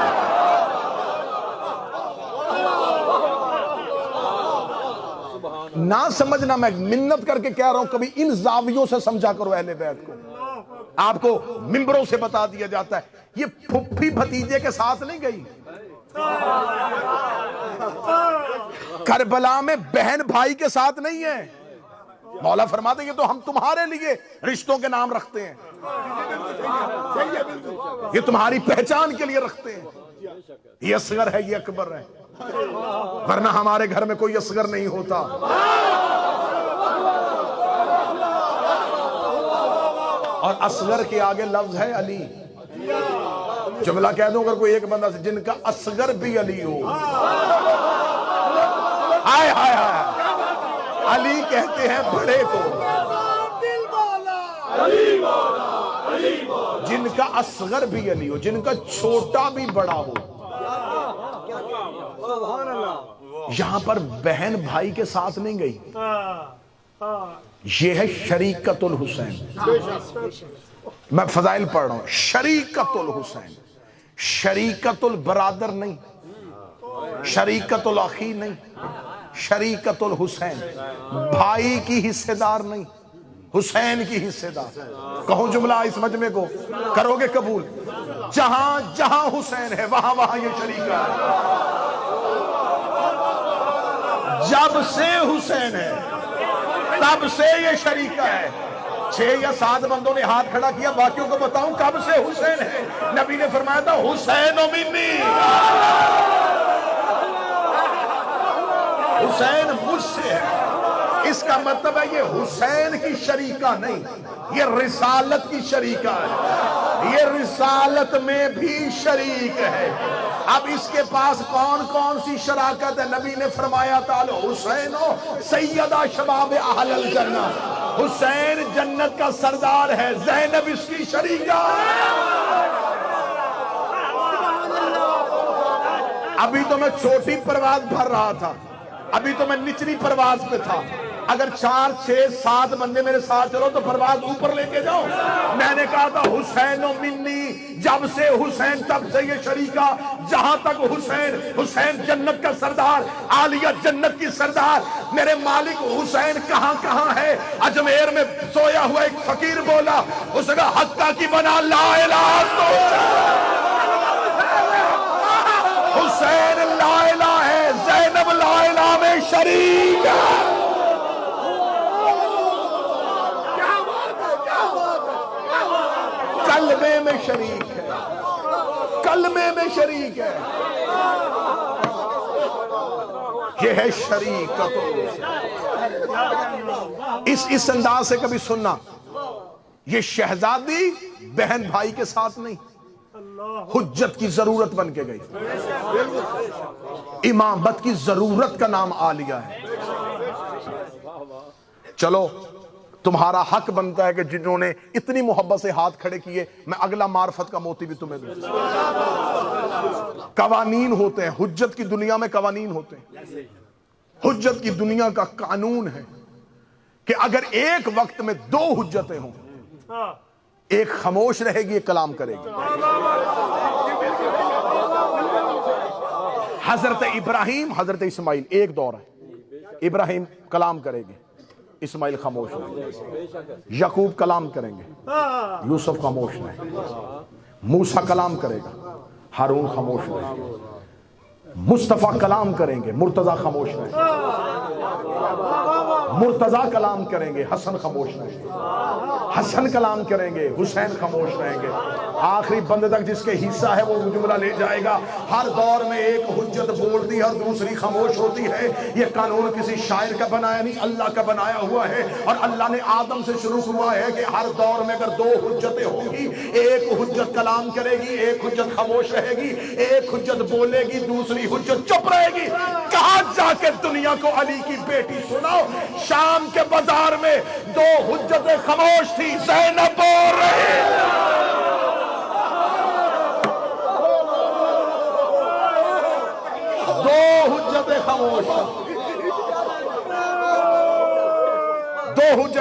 نہ سمجھنا، میں منت کر کے کہہ رہا ہوں، کبھی ان زاویوں سے سمجھا کرو اہل بیت کو۔ آپ کو ممبروں سے بتا دیا جاتا ہے یہ پھپھی بھتیجے کے ساتھ نہیں گئی، کربلا میں بہن بھائی کے ساتھ نہیں ہے۔ مولا فرماتے ہیں یہ تو ہم تمہارے لیے رشتوں کے نام رکھتے ہیں، یہ تمہاری پہچان کے لیے رکھتے ہیں، یہ اصغر ہے یہ اکبر ہے، ورنہ ہمارے گھر میں کوئی اصغر نہیں ہوتا۔ اور اصغر کے آگے لفظ ہے علی۔ جملہ کہہ دوں اگر کوئی ایک بندہ سے جن کا اصغر بھی علی ہو، آئے ہائے ہائے، علی کہتے ہیں بڑے کو، جن کا اصغر بھی علی ہو، جن کا چھوٹا بھی بڑا ہو۔ یہاں پر بہن بھائی کے ساتھ نہیں گئی، یہ ہے شریکت الحسین۔ میں فضائل پڑھ رہا ہوں، شریکت الحسین، شریکت البرادر نہیں، شریکت الاخی نہیں، شریکت الحسین، بھائی کی حصے دار نہیں، حسین کی حصے دار۔ کہوں جملہ اس مجمع کو کرو گے قبول؟ جہاں جہاں حسین ہے وہاں وہاں یہ شریک ہے۔ جب سے حسین ہے تب سے یہ شریک ہے۔ 6 یا 7 بندوں نے ہاتھ کھڑا کیا، باقیوں کو بتاؤں کب سے حسین ہے؟ نبی نے فرمایا تھا حسین و منی، حسین مجھ سے ہے۔ اس کا مطلب ہے یہ حسین کی شریکہ نہیں، یہ رسالت کی شریکہ ہے، یہ رسالت میں بھی شریک ہے۔ اب اس کے پاس کون کون سی شراکت ہے؟ نبی نے فرمایا تھا حسین سیدہ شباب اہل الجنہ، حسین جنت کا سردار ہے، زینب اس کی شریکہ ہے۔ ابھی تو میں چھوٹی پرواز بھر رہا تھا، ابھی تو میں نچلی پرواز پہ تھا، اگر 4 6 7 بندے میرے ساتھ چلو تو پرواز اوپر لے کے جاؤ۔ میں نے کہا تھا حسین و منی، جب سے حسین تب سے یہ شریکہ، جہاں تک حسین، حسین جنت کا سردار، عالیہ جنت کی سردار۔ میرے مالک حسین کہاں کہاں ہے؟ اجمیر میں سویا ہوا ایک فقیر بولا، اس نے کہا حقہ کی بنا لا الہ تو حسین لا الہ ہے، زینب لا الہ میں شریک ہے۔ کلمے میں شریک ہے، کلمے میں شریک ہے، یہ ہے شریکت۔ اس انداز سے کبھی سننا، یہ شہزادی بہن بھائی کے ساتھ نہیں، حجت کی ضرورت بن کے گئی، امامت کی ضرورت کا نام عالیہ ہے۔ چلو تمہارا حق بنتا ہے کہ جنہوں نے اتنی محبت سے ہاتھ کھڑے کیے، میں اگلا معرفت کا موتی بھی تمہیں دوں۔ قوانین ہوتے ہیں، حجت کی دنیا میں قوانین ہوتے ہیں۔ حجت کی دنیا کا قانون ہے کہ اگر ایک وقت میں 2 حجتیں ہوں، ایک خاموش رہے گی ایک کلام کرے گی۔ حضرت ابراہیم حضرت اسماعیل ایک دور ہے، ابراہیم کلام کرے گے، اسماعیل خاموش رہیں گے، یعقوب کلام کریں گے، یوسف خاموش رہیں گے، موسیٰ کلام کرے گا، ہارون خاموش رہیں گے، مصطفیٰ کلام کریں گے، مرتضیٰ خاموش رہیں گے، مرتضیٰ کلام کریں گے، حسن خاموش رہیں گے، حسن کلام کریں گے، حسین خاموش رہیں گے، آخری بندے تک جس کے حصہ ہے وہ جملہ لے جائے گا۔ ہر دور میں ایک حجت بولتی ہے اور دوسری خاموش ہوتی ہے۔ یہ قانون کسی شاعر کا بنایا نہیں، اللہ کا بنایا ہوا ہے، اور اللہ نے آدم سے شروع ہوا ہے کہ ہر دور میں اگر 2 حجتیں ہوں گی، ایک حجت کلام کرے گی، ایک حجت خاموش رہے گی، ایک حجت بولے گی، دوسری حجت چپ رہے گی۔ کہاں جا کے دنیا کو علی کی بیٹی سناؤ؟ شام کے بازار میں 2 حجتیں خاموش تھی، زینب بول رہی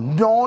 9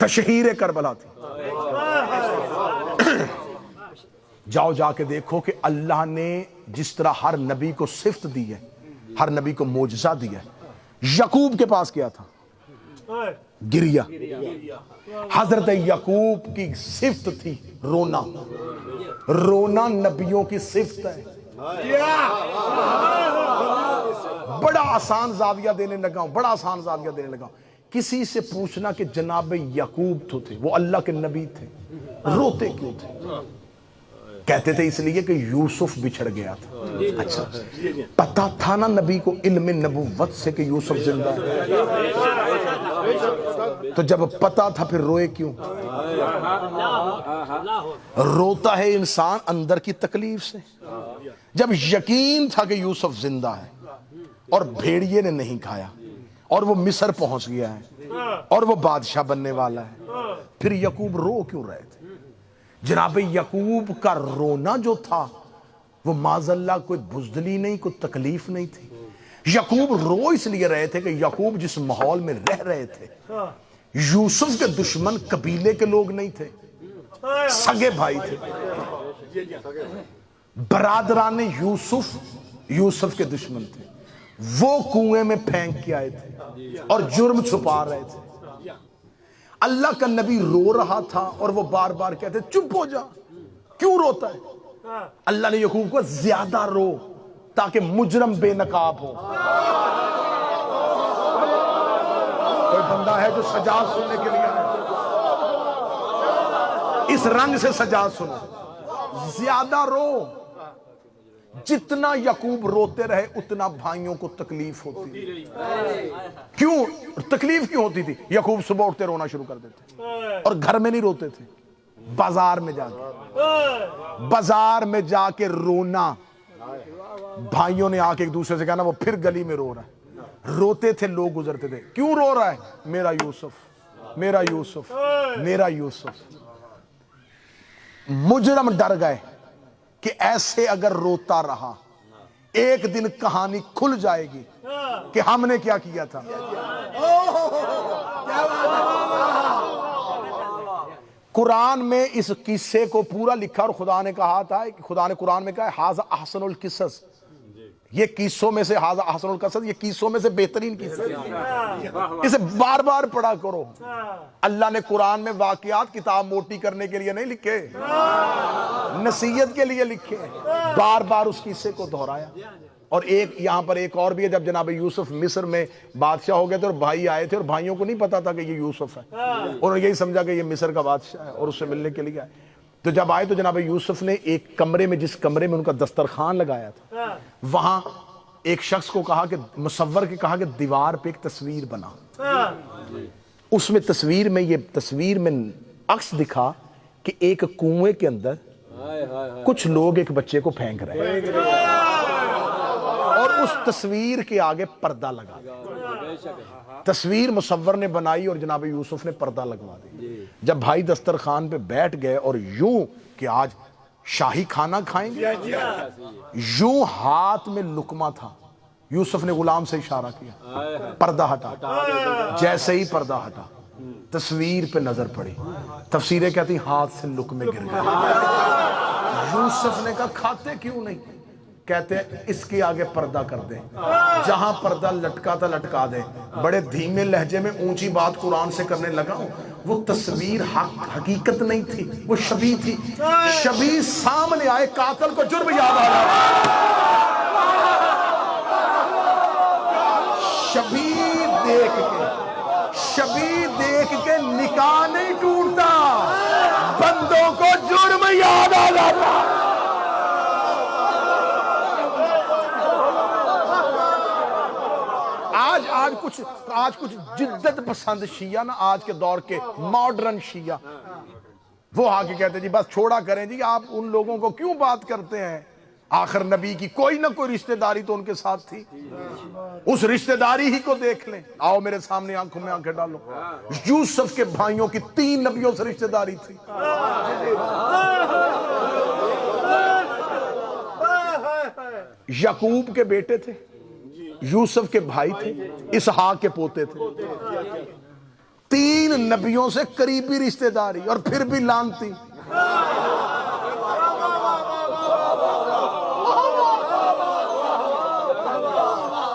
تشہیر کربلا تھی۔ جاؤ جا کے دیکھو کہ اللہ نے جس طرح ہر نبی کو صفت دی ہے، ہر نبی کو معجزہ دیا ہے، یعقوب کے پاس کیا تھا؟ گریا۔ حضرت یعقوب کی صفت تھی رونا۔ رونا نبیوں کی صفت ہے۔ بڑا آسان زاویہ دینے لگا ہوں، بڑا آسان زاویہ دینے لگا ہوں۔ کسی سے پوچھنا کہ جناب یعقوب تو تھے، وہ اللہ کے نبی تھے، روتے کیوں تھے؟ کہتے تھے اس لیے کہ یوسف بچھڑ گیا تھا۔ اچھا، پتا تھا نا نبی کو علم نبوت سے کہ یوسف زندہ ہے، تو جب پتا تھا پھر روئے کیوں؟ روتا ہے انسان اندر کی تکلیف سے۔ جب یقین تھا کہ یوسف زندہ ہے اور بھیڑیے نے نہیں کھایا اور وہ مصر پہنچ گیا ہے اور وہ بادشاہ بننے والا ہے، پھر یعقوب رو کیوں رہے تھے؟ جناب یعقوب کا رونا جو تھا وہ معاذ اللہ کوئی بزدلی نہیں، کوئی تکلیف نہیں تھی۔ یعقوب رو اس لیے رہے تھے کہ یعقوب جس ماحول میں رہ رہے تھے، یوسف کے دشمن قبیلے کے لوگ نہیں تھے، سگے بھائی تھے، برادران یوسف یوسف کے دشمن تھے۔ وہ کنویں میں پھینک کے آئے تھے اور جرم چھپا رہے تھے۔ اللہ کا نبی رو رہا تھا اور وہ بار بار کہتے چپ ہو جا، کیوں روتا ہے؟ اللہ نے یعقوب کو زیادہ رو تاکہ مجرم بے نقاب ہو۔ کوئی بندہ ہے جو سجاد سننے کے لیے آئے؟ اس رنگ سے سجاد سنو، زیادہ رو۔ جتنا یعقوب روتے رہے اتنا بھائیوں کو تکلیف ہوتی تھی۔ کیوں تکلیف کیوں ہوتی تھی؟ یعقوب صبح اٹھتے رونا شروع کر دیتے اور گھر میں نہیں روتے تھے، بازار میں جا کے، بازار میں جا کے رونا۔ بھائیوں نے آ کے ایک دوسرے سے کہنا وہ پھر گلی میں رو رہا ہے۔ روتے تھے، لوگ گزرتے تھے، کیوں رو رہا ہے؟ میرا یوسف، میرا یوسف، میرا یوسف۔ مجرم ڈر گئے کہ ایسے اگر روتا رہا ایک دن کہانی کھل جائے گی کہ ہم نے کیا کیا تھا۔ قرآن میں اس قصے کو پورا لکھا اور خدا نے کہا تھا، خدا نے قرآن میں کہا ہے ھذا احسن القصص، یہ قصوں میں سے ھذا احسن القصص، یہ قصوں میں سے بہترین قصہ ہے، اسے بار بار پڑھا کرو۔ اللہ نے قرآن میں واقعات کتاب موٹی کرنے کے لیے نہیں لکھے، نصیحت کے لیے لکھے، بار بار اس قصے کو دہرایا۔ اور ایک یہاں پر ایک اور بھی ہے، جب جناب یوسف مصر میں بادشاہ ہو گئے تھے اور بھائی آئے تھے اور بھائیوں کو نہیں پتا تھا کہ یہ یوسف ہے، انہوں نے یہی سمجھا کہ یہ مصر کا بادشاہ ہے اور اس سے ملنے کے لیے آئے۔ تو جب آئے تو جناب یوسف نے ایک کمرے میں، جس کمرے میں ان کا دسترخوان لگایا تھا، وہاں ایک شخص کو کہا کہ مصور کے کہا کہ دیوار پہ ایک تصویر بنا۔ اس میں تصویر میں عکس دکھا کہ ایک کنویں کے اندر کچھ لوگ ایک بچے کو پھینک رہے ہیں اور اس تصویر کے آگے پردہ لگا۔ تصویر مصور نے بنائی اور جناب یوسف نے پردہ لگوا دی۔ جب بھائی دسترخوان پہ بیٹھ گئے اور یوں کہ آج شاہی کھانا کھائیں گے، یوں ہاتھ میں لقمہ تھا، یوسف نے غلام سے اشارہ کیا پردہ ہٹا۔ جیسے ہی پردہ ہٹا تصویر پہ نظر پڑی، تفسیریں کہتی ہاتھ سے لقمے گر گئے۔ یوسف نے کہا کھاتے کیوں نہیں؟ کہتے ہیں اس کے آگے پردہ کر دیں، جہاں پردہ لٹکا تھا لٹکا دیں۔ بڑے دھیمے لہجے میں اونچی بات قرآن سے کرنے لگا ہوں، وہ تصویر حقیقت نہیں تھی، وہ شبیہ تھی۔ شبیہ سامنے آئے، قاتل کو جرم یاد آ رہا، شبیہ دیکھ کے نکاح نہیں ٹوٹتا، بندوں کو جرم یاد آ جاتا۔ آج کچھ جدت پسند شیعہ نا، آج کے دور کے ماڈرن شیعہ، وہ آ کے کہتے جی بس چھوڑا کریں جی، آپ ان لوگوں کو کیوں بات کرتے ہیں؟ آخر نبی کی کوئی نہ کوئی رشتہ داری تو ان کے ساتھ تھی، اس رشتہ داری ہی کو دیکھ لیں۔ آؤ میرے سامنے آنکھوں میں آنکھیں ڈالو، یوسف کے بھائیوں کی 3 نبیوں سے رشتہ داری تھی۔ یعقوب کے بیٹے تھے، یوسف کے بھائی تھے، اسحاق کے پوتے تھے۔ 3 نبیوں سے قریبی رشتہ داری اور پھر بھی لانتی.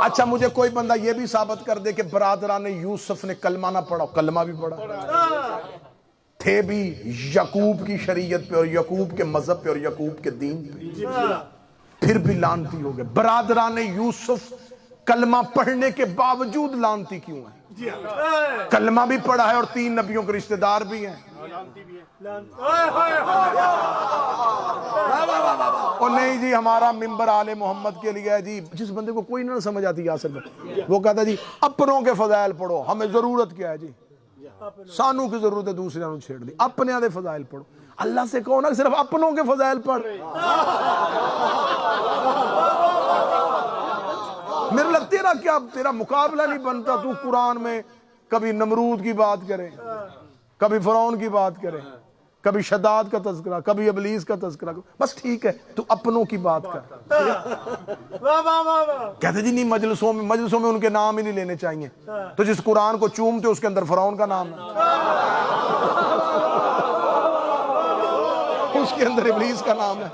اچھا مجھے کوئی بندہ یہ بھی ثابت کر دے کہ برادران یوسف نے کلمہ نہ پڑھا. کلمہ بھی پڑھا, تھے بھی یعقوب کی شریعت پہ اور یعقوب کے مذہب پہ اور یعقوب کے دین پہ, پھر بھی لانتی ہو گئے. برادران یوسف کلمہ پڑھنے کے باوجود لانتی کیوں ہیں؟ کلمہ بھی پڑھا ہے اور 3 نبیوں کے رشتہ دار بھی ہیں. اور نہیں جی ہمارا ممبر آل محمد کے لیے ہے جی. جس بندے کو کوئی نہ سمجھ آتی یاسر میں, وہ کہتا جی اپنوں کے فضائل پڑھو, ہمیں ضرورت کیا ہے جی, سانوں کی ضرورت ہے دوسرے نے چھیڑ دی. اپنے آدھے فضائل پڑھو. اللہ سے کہو نا صرف اپنوں کے فضائل پڑھ. میرے لگ تیرا مقابلہ نہیں بنتا. تو قرآن میں کبھی نمرود کی بات کرے, کبھی فرعون کی بات کرے, کبھی شداد کا تذکرہ, کبھی ابلیس کا تذکرہ. بس ٹھیک ہے تو اپنوں کی بات کر. کہتے جی نہیں مجلسوں میں ان کے نام ہی نہیں لینے چاہیے. تو جس قرآن کو چومتے اس کے اندر فرعون کا نام ہے, اس کے اندر ابلیس کا نام ہے.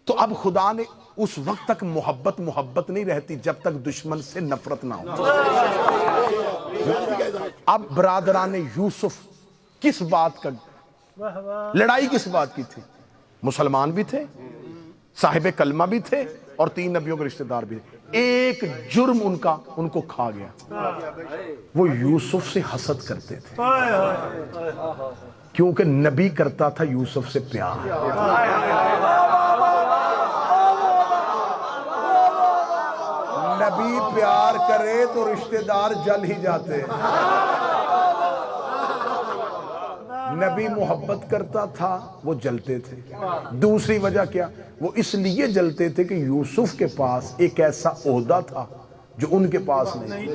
تو اب خدا نے اس وقت تک محبت نہیں رہتی جب تک دشمن سے نفرت نہ ہو. اب برادران یوسف کس بات کا لڑائی کس بات کی تھی؟ مسلمان بھی تھے, صاحب کلمہ بھی تھے اور 3 نبیوں کے رشتہ دار بھی تھے. ایک جرم ان کو کھا گیا, وہ یوسف سے حسد کرتے تھے کیونکہ نبی کرتا تھا یوسف سے پیار. نبی پیار کرے تو رشتہ دار جل ہی جاتے ہیں. نبی محبت کرتا تھا وہ جلتے تھے. دوسری وجہ کیا؟ وہ اس لیے جلتے تھے کہ یوسف کے پاس ایک ایسا عہدہ تھا جو ان کے پاس نہیں.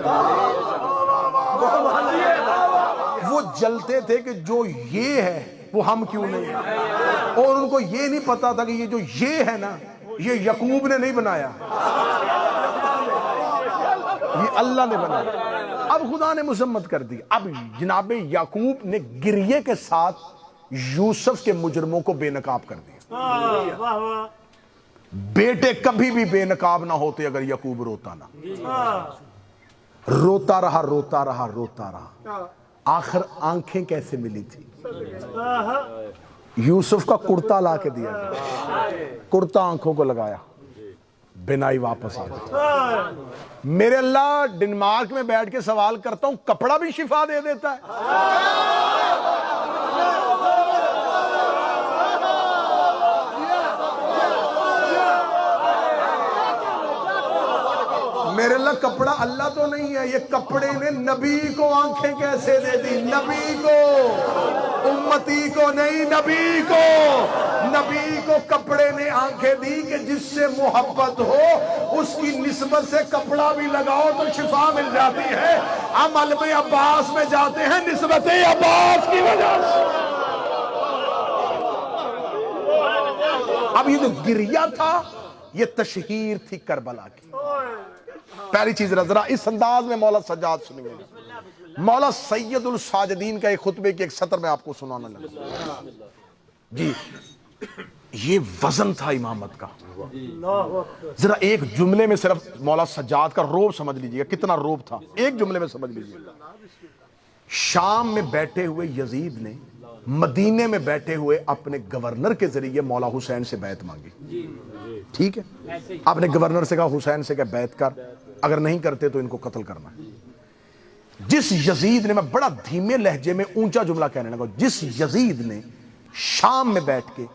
وہ جلتے تھے کہ جو یہ ہے وہ ہم کیوں نہیں. اور ان کو یہ نہیں پتا تھا کہ یہ جو یہ ہے نا یہ یعقوب نے نہیں بنایا, یہ اللہ نے بنایا. اب خدا نے مذمت کر دی. اب جناب یعقوب نے گریے کے ساتھ یوسف کے مجرموں کو بے نقاب کر دیا. بیٹے کبھی بھی بے نقاب نہ ہوتے اگر یعقوب روتا نہ. روتا رہا. آخر آنکھیں کیسے ملی تھی؟ یوسف کا کرتا لا کے دیا گیا, کرتا آنکھوں کو لگایا, بینائی واپس آ گئی. میرے اللہ ڈنمارک میں بیٹھ کے سوال کرتا ہوں, کپڑا بھی شفا دے دیتا ہے؟ میرے اللہ کپڑا اللہ تو نہیں ہے, یہ کپڑے نے نبی کو آنکھیں کیسے دے دی؟ نبی کو, امتی کو نہیں, نبی کو کپڑے نے آنکھیں دی کہ جس سے محبت ہو اس کی نسبت سے کپڑا بھی لگاؤ تو شفا مل جاتی ہے. ہم علم عباس میں جاتے ہیں نسبت عباس کی وجہ سے. اب یہ جو گریہ تھا یہ تشہیر تھی کربلا کی. پہلی چیز ذرا اس انداز میں مولا سجاد سنیے. مولا سید الساجدین کا ایک خطبے کی ایک سطر میں آپ کو سنانا لگا جی. یہ وزن تھا امامت کا. ذرا ایک جملے میں صرف مولا سجاد کا روب سمجھ لیجئے گا, کتنا روب تھا, ایک جملے میں سمجھ لیجئے گا. شام میں بیٹھے ہوئے یزید نے مدینے میں بیٹھے ہوئے اپنے گورنر کے ذریعے مولا حسین سے بیعت مانگی. ٹھیک ہے, آپ نے گورنر سے کہا حسین سے کہ بیعت کر, اگر نہیں کرتے تو ان کو قتل کرنا ہے. جس یزید نے, میں بڑا دھیمے لہجے میں اونچا جملہ کہنے لگا, جس یزید نے شام میں بیٹھ کے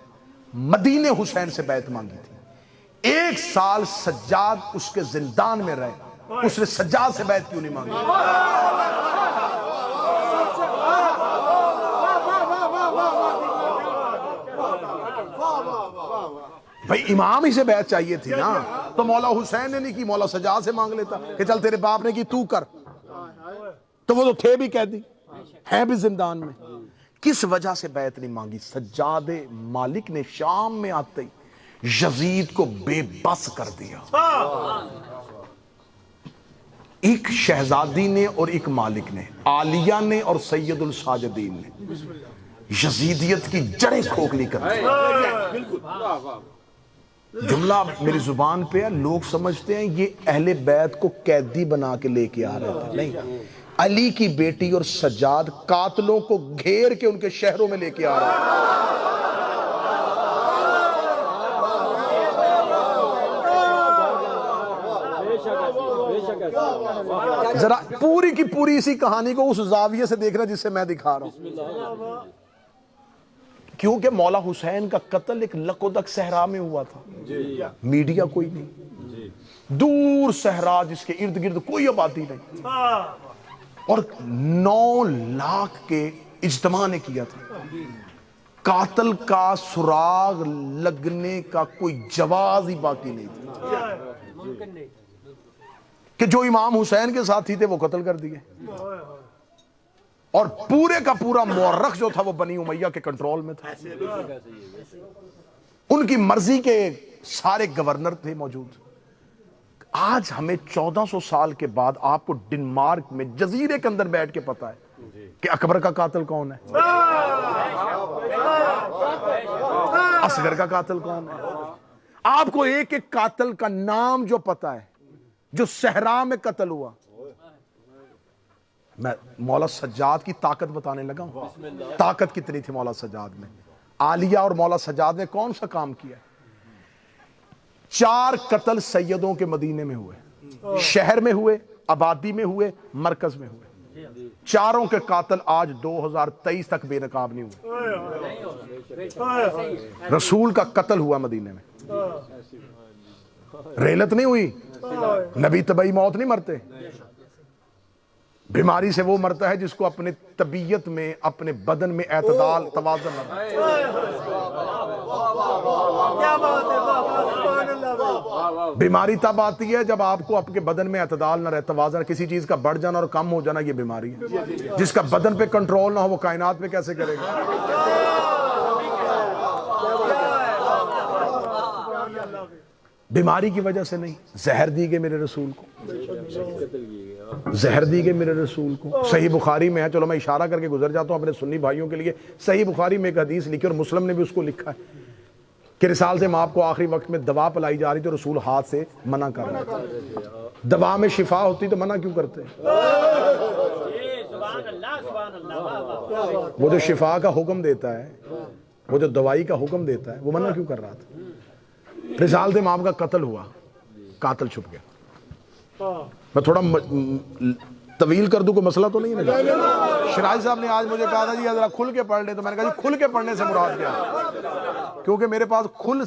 مدینے حسین سے بیعت مانگی تھی, 1 سال سجاد اس کے زندان میں رہے, اس نے سجاد سے بیعت کیوں نہیں مانگی؟ بھائی امام ہی سے بیعت چاہیے تھی نا, تو مولا حسین نے نہیں کی, مولا سجاد سے مانگ لیتا کہ چل تیرے باپ نے کی تو کر. تو وہ تو تھے بھی قیدی, ہیں بھی زندان میں. کس وجہ سے بیعت نہیں مانگی؟ سجاد مالک نے شام میں آتے ہی یزید کو بے بس کر دیا. ایک شہزادی نے اور ایک مالک نے، عالیہ نے اور سید الساجدین نے یزیدیت کی جڑیں کھوکھلی کر دی۔ جملہ میری زبان پہ ہے، لوگ سمجھتے ہیں یہ اہل بیت کو قیدی بنا کے لے کے آ رہے تھے، نہیں، علی کی بیٹی اور سجاد قاتلوں کو گھیر کے ان کے شہروں میں لے کے آ رہے ہیں۔ ذرا پوری کی پوری اسی کہانی کو اس زاویے سے دیکھنا جس سے میں دکھا رہا ہوں، کیونکہ مولا حسین کا قتل ایک لکودک صحرا میں ہوا تھا، میڈیا کوئی نہیں، دور صحرا جس کے ارد گرد کوئی آبادی نہیں، اور 9 لاکھ کے اجتماع نے کیا تھا۔ قاتل کا سراغ لگنے کا کوئی جواز ہی باقی نہیں تھا کہ جو امام حسین کے ساتھی تھے وہ قتل کر دیے، اور پورے کا پورا مورخ جو تھا وہ بنی امیہ کے کنٹرول میں تھا، ان کی مرضی کے سارے گورنر تھے موجود۔ آج ہمیں 1400 سال کے بعد آپ کو ڈنمارک میں جزیرے کے اندر بیٹھ کے پتا ہے کہ اکبر کا قاتل کون ہے، اصغر کا قاتل کون ہے، آپ کو ایک ایک قاتل کا نام جو پتا ہے جو صحرا میں قتل ہوا۔ میں مولا سجاد کی طاقت بتانے لگا ہوں، طاقت کتنی تھی مولا سجاد میں۔ عالیہ اور مولا سجاد نے کون سا کام کیا؟ 4 قتل سیدوں کے مدینے میں ہوئے، شہر میں ہوئے، آبادی میں ہوئے، مرکز میں ہوئے۔ چاروں کے قاتل آج 2023 تک بے نقاب نہیں ہوئے۔ رسول کا قتل ہوا مدینے میں، ریلت نہیں ہوئی، نبی طبعی موت نہیں مرتے، بیماری سے وہ مرتا ہے جس کو اپنے طبیعت میں، اپنے بدن میں اعتدال توازن نہ رہے۔ بیماری تب آتی ہے جب آپ کو آپ کے بدن میں اعتدال نہ رہے، توازن، کسی چیز کا بڑھ جانا اور کم ہو جانا، یہ بیماری ہے۔ جس کا بدن پہ کنٹرول نہ ہو وہ کائنات پہ کیسے کرے گا؟ بیماری کی وجہ سے نہیں، زہر دی گئے میرے رسول کو، زہر دی گئے میرے رسول کو۔ صحیح بخاری میں ہے، چلو میں اشارہ کر کے گزر جاتا ہوں اپنے سنی بھائیوں کے لیے، صحیح بخاری میں ایک حدیث لکھی اور مسلم نے بھی اس کو لکھا ہے کہ رسالت مآب کو آخری وقت میں دوا پلائی جا رہی تھی، رسول ہاتھ سے منع کر رہے تھے۔ دوا میں شفا ہوتی تو منع کیوں کرتے؟ وہ جو شفا کا حکم دیتا ہے، وہ جو دوائی کا حکم دیتا ہے، وہ منع کیوں کر رہا تھا؟ رسالت مآب کا قتل ہوا، قاتل چھپ گیا۔ میں تھوڑا طویل کر دوں، کوئی مسئلہ تو نہیں ہے؟ شرائع صاحب نے آج مجھے کہا تھا جی ذرا کھل کے پڑھ لے، تو میں نے کہا جی کھل کے پڑھنے سے مراد کیا ہے؟ کیونکہ میرے پاس کھل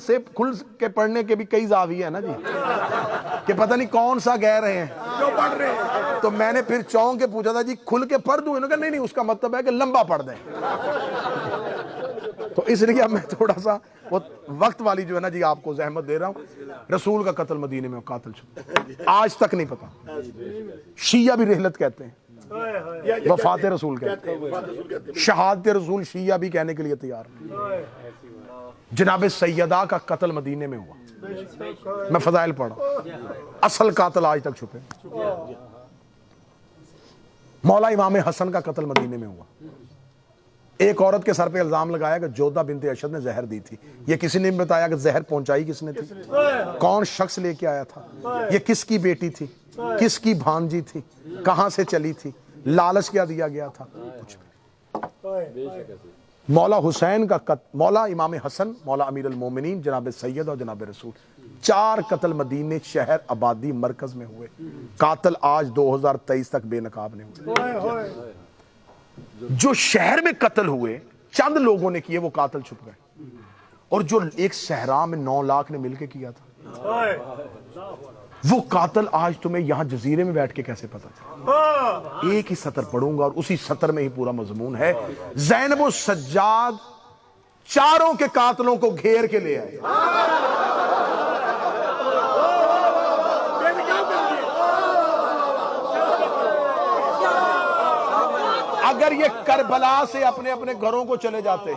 کے پڑھنے کے بھی کئی زاویے ہیں نا جی، کہ پتہ نہیں کون سا کہہ رہے ہیں، تو میں نے پھر چونک کے پوچھا تھا جی کھل کے پڑھ دوں؟ انہوں نے کہا نہیں، اس کا مطلب ہے کہ لمبا پڑھ دیں۔ تو اس لیے میں تھوڑا سا وہ وقت والی جو ہے نا جی آپ کو زحمت دے رہا ہوں۔ رسول کا قتل مدینے میں قاتل چھپ، آج تک نہیں پتا۔ شیعہ بھی رحلت کہتے ہیں، وفات رسول کہتے ہیں، شہادت رسول شیعہ بھی کہنے کے لیے تیار ہیں۔ جناب سیدہ کا قتل مدینے میں ہوا، میں فضائل پڑھا، اصل قاتل آج تک چھپے۔ مولا امام حسن کا قتل مدینے میں ہوا۔ ایک عورت کے سر پہ الزام لگایا کہ جودہ بنت اشد نے زہر دی تھی، یہ کسی نے بتایا کہ زہر پہنچائی کس نے تھی، کون شخص لے کے آیا تھا، یہ کس کی بیٹی تھی، کس کی بھانجی تھی، کہاں سے چلی تھی، لالچ کیا دیا گیا تھا، کچھ بھی۔ مولا حسین کا قتل، مولا امام حسن، مولا امیر المومنین، جناب سید اور جناب رسول، 4 قتل مدینے، شہر، آبادی، مرکز میں ہوئے۔ قاتل آج 2023 تک بے نقاب نہیں ہوئے۔ جو شہر میں قتل ہوئے چند لوگوں نے کیے، وہ قاتل چھپ گئے، اور جو ایک صحرا میں 9 لاکھ نے مل کے کیا تھا، وہ قاتل آج تمہیں یہاں جزیرے میں بیٹھ کے کیسے پتا چلا؟ ایک ہی سطر پڑھوں گا اور اسی سطر میں ہی پورا مضمون ہے۔ زینب و سجاد 4 کے قاتلوں کو گھیر کے لے آئے۔ اگر یہ کربلا سے اپنے اپنے گھروں کو چلے جاتے،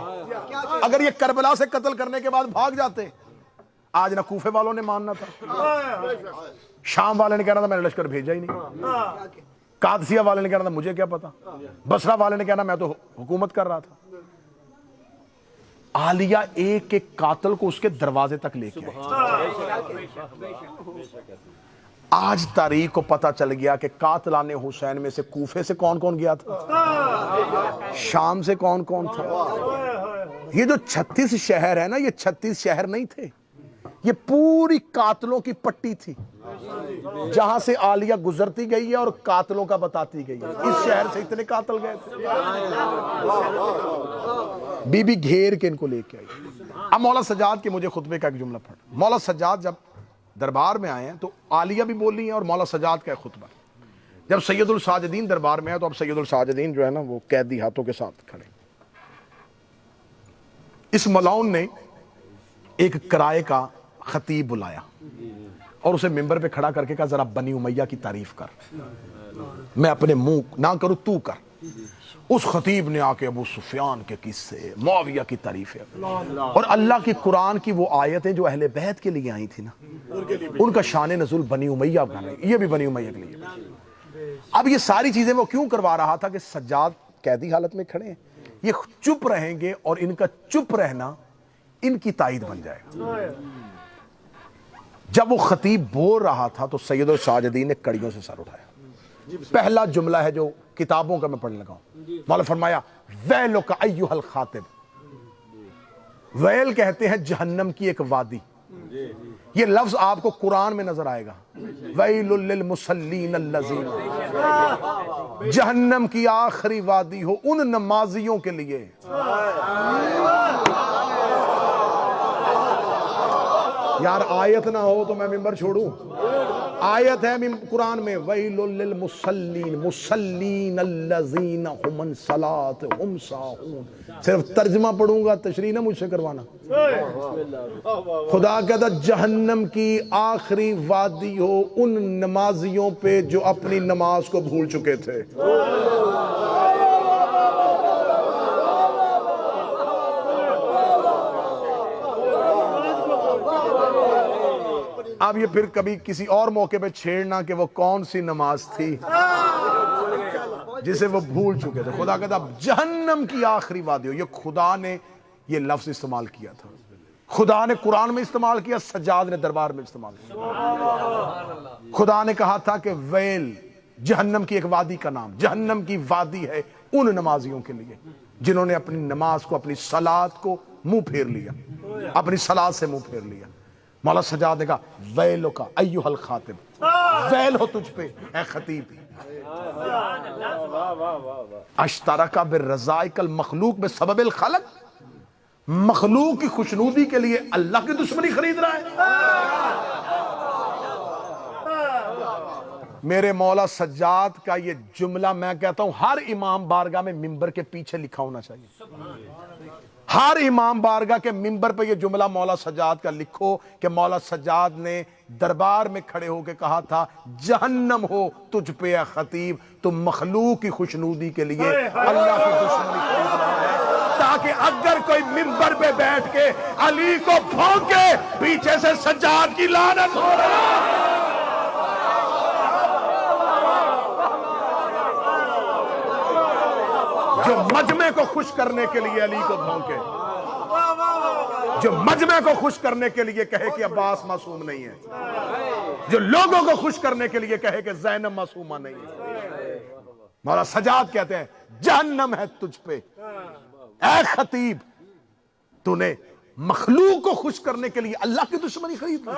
اگر یہ کربلا سے قتل کرنے کے بعد بھاگ جاتے، آج نہ کوفے والوں نے ماننا تھا، شام والے نے کہنا تھا میں نے لشکر بھیجا ہی نہیں، قادسیہ والے نے کہنا تھا مجھے کیا پتا، بصرہ والے نے کہنا میں تو حکومت کر رہا تھا۔ عالیہ ایک ایک قاتل کو اس کے دروازے تک لے کے آئی۔ آج تاریخ کو پتا چل گیا کہ قاتلان حسین میں سے کوفے سے کون کون گیا تھا، شام سے کون کون تھا۔ یہ جو 36 شہر ہے نا، یہ 36 شہر نہیں تھے، یہ پوری قاتلوں کی پٹی تھی جہاں سے عالیہ گزرتی گئی ہے اور قاتلوں کا بتاتی گئی ہے۔ اس شہر سے اتنے قاتل گئے تھے، بی بی گھیر کے ان کو لے کے آئی۔ اب مولا سجاد کے مجھے خطبے کا ایک جملہ پڑھ، مولا سجاد جب دربار میں آئے ہیں تو عالیہ بھی بول رہی ہیں اور مولا سجاد کا ایک خطبہ۔ جب سید الساجدین دربار میں آئے تو اب سید الساجدین جو ہے نا وہ قیدی ہاتھوں کے ساتھ کھڑے۔ اس ملعون نے ایک کرائے کا خطیب بلایا اور اسے ممبر پہ کھڑا کر کے کہا ذرا بنی امیہ کی تعریف کر، میں اپنے منہ نہ کروں تو کر۔ اس خطیب نے آ کے ابو سفیان کے قصے، معاویہ کی تعریفیں اور اللہ کی قرآن کی وہ آیتیں جو اہل بیت کے لیے آئی تھی نا، ان کا شان نزول بنی امیہ بنا، یہ بھی بنی امیہ کے لیے۔ اب یہ ساری چیزیں وہ کیوں کروا رہا تھا کہ سجاد قیدی حالت میں کھڑے ہیں، یہ چپ رہیں گے اور ان کا چپ رہنا ان کی تائید بن جائے گا۔ جب وہ خطیب بول رہا تھا تو سید الساجدین نے کڑیوں سے سر اٹھایا۔ پہلا جملہ ہے جو کتابوں کا میں پڑھنے لگا ہوں، مولا فرمایا ویلک ایھا الخاطب۔ ویل کہتے ہیں جہنم کی ایک وادی، یہ لفظ آپ کو قرآن میں نظر آئے گا، ویل للمصلین الذین، جہنم کی آخری وادی ہو ان نمازیوں کے لیے۔ یار آیت نہ ہو تو میں ممبر چھوڑوں، آیت ہے قرآن میں ویل للمصلین، مصلین الذین هم عن صلاتهم ساہون۔ صرف ترجمہ پڑھوں گا، تشریح نہ مجھ سے کروانا۔ خدا کہتا جہنم کی آخری وادی ہو ان نمازیوں پہ جو اپنی نماز کو بھول چکے تھے۔ اب یہ پھر کبھی کسی اور موقع پہ چھیڑنا کہ وہ کون سی نماز تھی جسے وہ بھول چکے تھے۔ خدا کہتا جہنم کی آخری وادی ہو، یہ خدا نے یہ لفظ استعمال کیا تھا، خدا نے قرآن میں استعمال کیا، سجاد نے دربار میں استعمال کیا۔ خدا نے کہا تھا کہ ویل، جہنم کی ایک وادی کا نام، جہنم کی وادی ہے ان نمازیوں کے لیے جنہوں نے اپنی نماز کو، اپنی صلات کو منہ پھیر لیا، اپنی صلات سے منہ پھیر لیا۔ مولا سجاد نے کہا ویلو کا ایھا الخاطب، ویل ہو تجھ پہ اے خطیب، اشترک بالرذائق المخلوق بسبب الخلق، مخلوق کی خوشنودی کے لیے اللہ کی دشمنی خرید رہا ہے۔ میرے مولا سجاد کا یہ جملہ میں کہتا ہوں ہر امام بارگاہ میں ممبر کے پیچھے لکھا ہونا چاہیے۔ ہر امام بارگاہ کے ممبر پہ یہ جملہ مولا سجاد کا لکھو کہ مولا سجاد نے دربار میں کھڑے ہو کے کہا تھا جہنم ہو تجھ پہ اے خطیب، تم مخلوق کی خوشنودی کے لیے اللہ کی دشمنی خرید رہا ہے، تاکہ اگر کوئی ممبر پہ بیٹھ کے علی کو بھونکے پیچھے سے سجاد کی لعنت ہو رہا ہے۔ جو مجمع کو خوش کرنے کے لیے علی کو بھونکے، جو مجمع کو خوش کرنے کے لیے کہے کہ عباس معصوم نہیں ہے، جو لوگوں کو خوش کرنے کے لیے کہے کہ زینب معصومہ نہیں ہے۔ مولا سجاد کہتے ہیں جہنم ہے تجھ پہ اے خطیب، تو نے مخلوق کو خوش کرنے کے لیے اللہ کی دشمنی خرید لی۔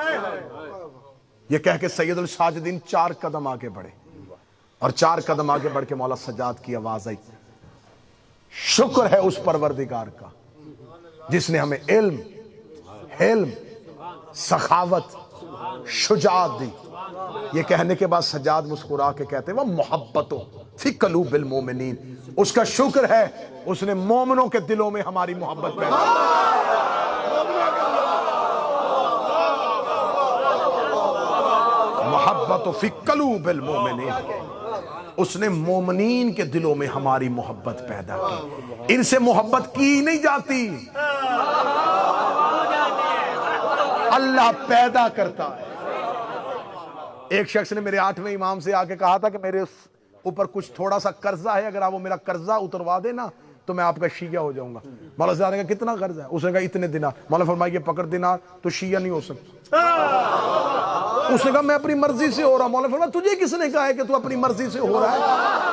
یہ کہہ کے سید الساجدین 4 قدم آگے بڑھے اور 4 قدم آگے بڑھ کے مولا سجاد کی آواز آئی شکر ہے اس پروردگار کا جس نے ہمیں علم، حلم، سخاوت، شجاعت دی۔ یہ کہنے کے بعد سجاد مسکرا کے کہتے ہیں وہ محبتوں فی قلوب المومنین، اس کا شکر ہے اس نے مومنوں کے دلوں میں ہماری محبت پیدا محبت فی قلوب المومنین، اس نے مومنین کے دلوں میں ہماری محبت پیدا کی۔ ان سے محبت کی نہیں جاتی، اللہ پیدا کرتا ہے۔ ایک شخص نے میرے 8ویں امام سے آ کے کہا تھا کہ میرے اوپر کچھ تھوڑا سا قرضہ ہے، اگر آپ وہ میرا قرضہ اتروا دے نا تو میں آپ کا شیعہ ہو جاؤں گا۔ مولا صاحب نے کہا کتنا قرض ہے؟ اس نے کہا اتنے دینار۔ مولا فرمایا یہ پکڑ دینار، تو شیعہ نہیں ہو سکتا۔ اس نے کہا میں اپنی مرضی سے ہو رہا ہوں۔ مولا فرمایا تجھے کس نے کہا ہے کہ تو اپنی مرضی سے ہو رہا ہے؟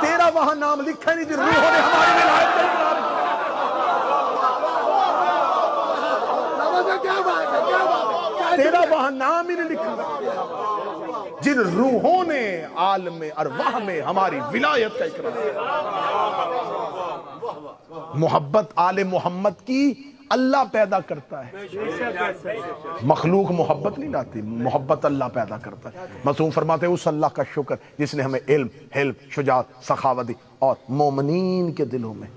تیرا وہاں نام لکھا نہیں، روحوں نے ہماری ولایت کا اقرار کیا۔ تیرا وہاں نام ہی نہیں لکھا، جن روحوں نے عالم ارواح میں ہماری ولایت کا اقرار کیا۔ محبت آل محمد کی اللہ پیدا کرتا ہے، مخلوق محبت نہیں لاتی، محبت اللہ پیدا کرتا ہے۔ معصوم فرماتے ہیں اس اللہ کا شکر جس نے ہمیں علم، حلم، شجاعت، سخاوت دی اور مومنین کے دلوں میں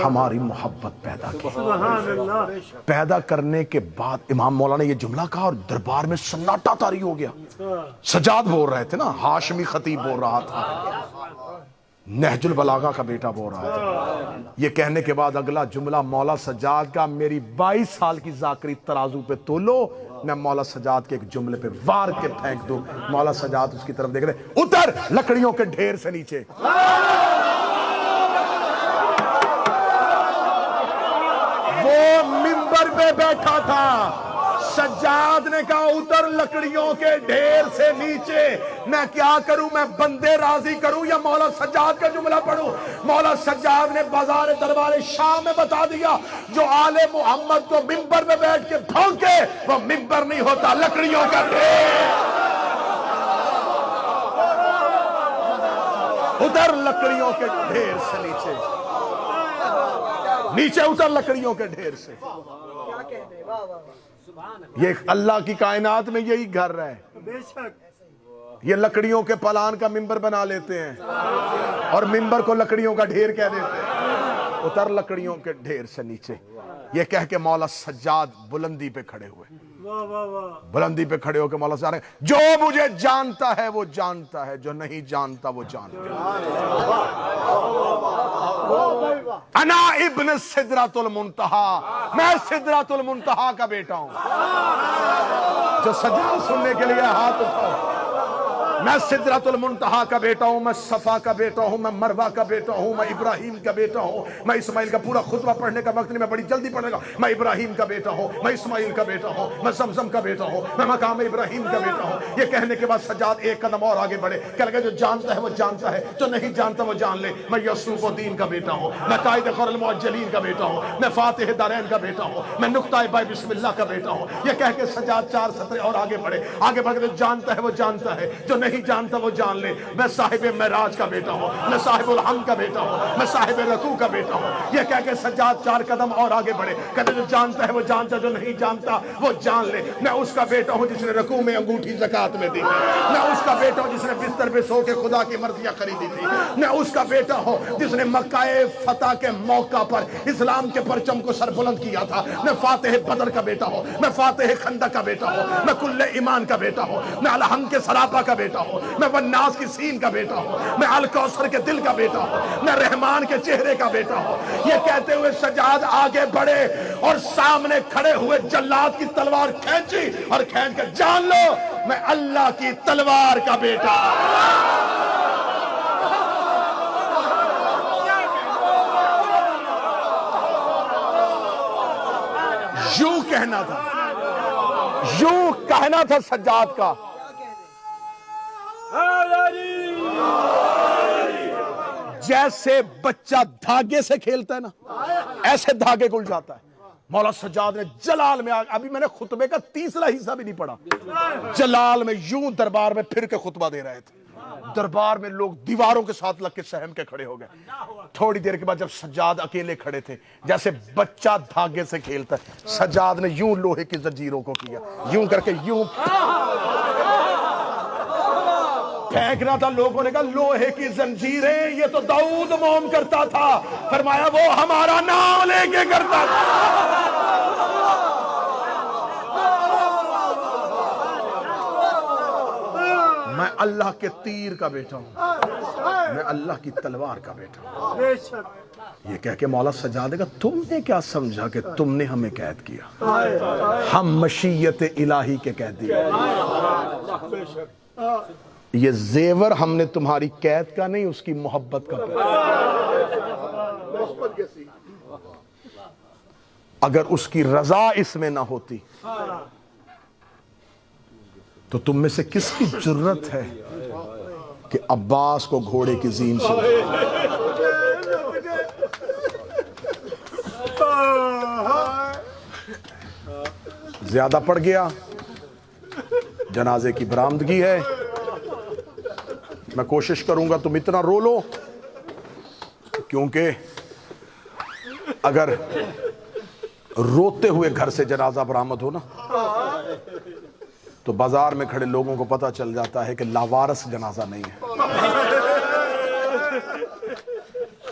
ہماری محبت پیدا کی۔ پیدا کرنے کے بعد امام مولا نے یہ جملہ کہا اور دربار میں سناٹا طاری ہو گیا۔ سجاد بول رہے تھے نا، ہاشمی خطیب بول رہا تھا، نہج البلاغہ کا بیٹا بول رہا تھا۔ یہ کہنے کے بعد اگلا جملہ مولا سجاد کا، میری 22 سال کی ذاکری ترازو پہ تولو، میں مولا سجاد کے ایک جملے پہ وار کے پھینک دوں۔ مولا سجاد اس کی طرف دیکھ رہے، اتر لکڑیوں کے ڈھیر سے نیچے۔ وہ منبر پہ بیٹھا تھا، سجاد نے کہا اتر لکڑیوں کے ڈھیر سے نیچے۔ میں کیا کروں؟ میں بندے راضی کروں یا مولا سجاد کا جملہ پڑھوں؟ مولا سجاد نے بازار دربار شام میں بتا دیا، جو آل محمد کو منبر میں بیٹھ کے بھونکے وہ منبر نہیں ہوتا، لکڑیوں کا ڈھیر۔ اتر لکڑیوں کے ڈھیر سے نیچے، نیچے اتر لکڑیوں کے ڈھیر سے۔ یہ اللہ کی کائنات میں یہی گھر ہے۔ یہ لکڑیوں کے پلان کا منبر بنا لیتے ہیں اور منبر کو لکڑیوں کا ڈھیر کہہ دیتے ہیں۔ اتر لکڑیوں کے ڈھیر سے نیچے، یہ کہہ کے مولا سجاد بلندی پہ کھڑے ہوئے۔ بلندی پہ کھڑے ہو کے مولا سجاد، جو مجھے جانتا ہے وہ جانتا ہے، جو نہیں جانتا وہ جانتا ہے۔ انا ابن سدرۃ المنتہا، میں سدرۃ المنتہا کا بیٹا ہوں۔ جو سجاد سننے کے لیے ہاتھ اٹھاؤ۔ میں سدرۃ المنتہا کا بیٹا ہوں، میں صفا کا بیٹا ہوں، میں مروہ کا بیٹا ہوں، میں ابراہیم کا بیٹا ہوں۔ میں اسماعیل کا پورا خطبہ پڑھنے کا وقت نہیں، میں بڑی جلدی پڑھنے گا۔ میں ابراہیم کا بیٹا ہوں، میں اسماعیل کا بیٹا ہوں، میں زمزم کا بیٹا ہوں، میں مقام ابراہیم کا بیٹا ہوں۔ یہ کہنے کے بعد سجاد ایک قدم اور آگے بڑھے، کہنے لگا جو جانتا ہے وہ جانتا ہے، جو نہیں جانتا وہ جان لے۔ میں یوسف الدین کا بیٹا ہوں، میں قائد خیر المعجلین کا بیٹا ہوں، میں فاتح دارین کا بیٹا ہوں، میں نقطہ بائے بسم اللہ کا بیٹا ہوں۔ یہ کہہ کے سجاد 4 سطریں اور آگے بڑھے، آگے بڑھ کے جو جانتا ہے وہ جانتا ہے، جو نہیں جانتا وہ جان لے۔ میں صاحب معراج کا بیٹا ہوں، میں صاحب الحمد کا بیٹا ہوں، میں صاحب رکوع کا بیٹا ہوں۔ یہ کہہ کے سجاد 4 قدم اور آگے بڑھے، کہتے جو جانتا ہے وہ جانتا ہے، جو نہیں جانتا وہ جان لے۔ میں اس کا بیٹا ہوں جس نے رکوع میں انگوٹھی زکات میں دی، میں اس کا بیٹا ہوں جس نے بستر پہ سو کے خدا کی مرضیاں خریدی تھی، میں اس کا بیٹا ہوں جس نے مکہ فتح کے موقع پر اسلام کے پرچم کو سر بلند کیا تھا۔ میں فاتح بدر کا بیٹا ہوں، میں فاتح خندق کا بیٹا ہوں، میں کل ایمان کا بیٹا ہوں، میں الحمد کے سراپا کا بیٹا ہوں، میں والناس کی سین کا بیٹا ہوں، میں الکوثر کے دل کا بیٹا ہوں، میں رحمان کے چہرے کا بیٹا ہوں۔ یہ کہتے ہوئے سجاد آگے بڑھے اور سامنے کھڑے ہوئے جلاد کی تلوار کھینچی اور کھینچ کے جان لو میں اللہ کی تلوار کا بیٹا۔ یوں کہنا تھا، یوں کہنا تھا سجاد کا، جیسے بچہ دھاگے سے کھیلتا ہے نا ایسے دھاگے کو الجھاتا ہے۔ مولا سجاد نے جلال میں، ابھی میں نے خطبے کا تیسرا حصہ بھی نہیں پڑھا، جلال میں یوں دربار میں پھر کے خطبہ دے رہے تھے۔ دربار میں لوگ دیواروں کے ساتھ لگ کے سہم کے کھڑے ہو گئے۔ تھوڑی دیر کے بعد جب سجاد اکیلے کھڑے تھے، جیسے بچہ دھاگے سے کھیلتا ہے، سجاد نے یوں لوہے کی زنجیروں کو کیا، یوں کر کے یوں پھینکنا تھا۔ لوگوں نے کہا لوہے کی زنجیریں، یہ تو داؤد موم کرتا تھا۔ فرمایا وہ ہمارا نام لے کے کرتا تھا۔ میں اللہ کے تیر کا بیٹا ہوں، میں اللہ کی تلوار کا بیٹا ہوں۔ یہ کہہ کے مولا سجاد نے کہا تم نے کیا سمجھا کہ تم نے ہمیں قید کیا؟ ہم مشیت الہی کے قیدی ہیں۔ یہ زیور ہم نے تمہاری قید کا نہیں، اس کی محبت کا اگر اس کی رضا اس میں نہ ہوتی تو تم میں سے کس کی جرت ہے کہ عباس کو گھوڑے کی زین سے زیادہ پڑ گیا؟ جنازے کی برآمدگی ہے، میں کوشش کروں گا تم اتنا رو لو، کیونکہ اگر روتے ہوئے گھر سے جنازہ برآمد ہو نا تو بازار میں کھڑے لوگوں کو پتہ چل جاتا ہے کہ لاوارث جنازہ نہیں ہے۔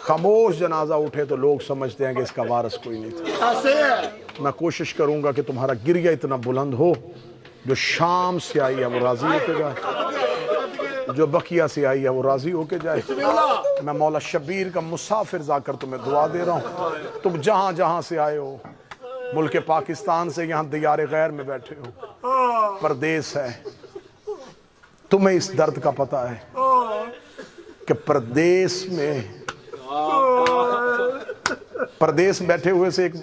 خاموش جنازہ اٹھے تو لوگ سمجھتے ہیں کہ اس کا وارث کوئی نہیں تھا۔ میں کوشش کروں گا کہ تمہارا گریہ اتنا بلند ہو، جو شام سے آئی ہے وہ راضی ہو کے جائے، جو بقیہ سے آئی ہے وہ راضی ہو کے جائے۔ میں مولا شبیر کا مسافر جا کر تمہیں دعا دے رہا ہوں، تم جہاں جہاں سے آئے ہو، ملک پاکستان سے یہاں دیار غیر میں بیٹھے ہو، پردیس ہے، تمہیں اس درد کا پتہ ہے کہ پردیس میں بیٹھے ہوئے سے ایک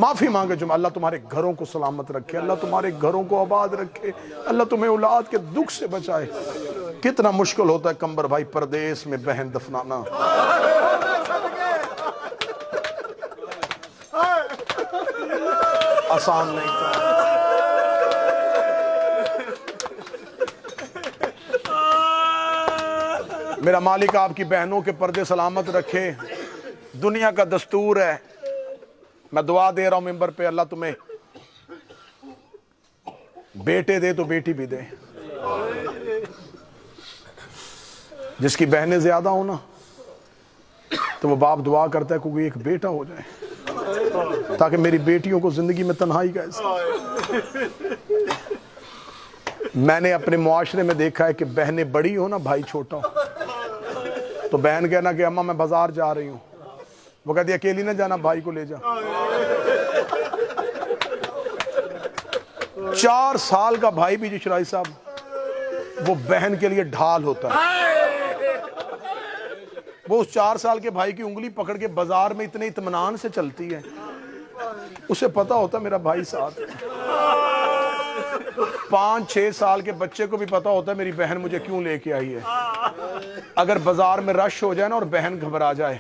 معافی مانگے، جو اللہ تمہارے گھروں کو سلامت رکھے، اللہ تمہارے گھروں کو آباد رکھے، اللہ تمہیں اولاد کے دکھ سے بچائے۔ کتنا مشکل ہوتا ہے کمبر بھائی پردیس میں بہن دفنانا، آسان نہیں تھا۔ میرا مالک آپ کی بہنوں کے پردے سلامت رکھے، دنیا کا دستور ہے، میں دعا دے رہا ہوں ممبر پہ، اللہ تمہیں بیٹے دے تو بیٹی بھی دے، جس کی بہنیں زیادہ ہو نا تو وہ باپ دعا کرتا ہے کوئی ایک بیٹا ہو جائے تاکہ میری بیٹیوں کو زندگی میں تنہائی کا احساس۔ میں نے اپنے معاشرے میں دیکھا ہے کہ بہنیں بڑی ہو نا، بھائی چھوٹا ہو، تو بہن کہنا کہ اماں میں بازار جا رہی ہوں، وہ کہتی اکیلی نہ جانا، بھائی کو لے جا۔ 4 سال کا بھائی بھی جشرائی صاحب وہ بہن کے لیے ڈھال ہوتا ہے، وہ اس 4 سال کے بھائی کی انگلی پکڑ کے بازار میں اتنے اطمینان سے چلتی ہے، اسے پتا ہوتا میرا بھائی ساتھ ہے۔ 5-6 سال کے بچے کو بھی پتا ہوتا ہے میری بہن مجھے کیوں لے کے آئی ہے۔ اگر بازار میں رش ہو جائے نا اور بہن گھبرا جائے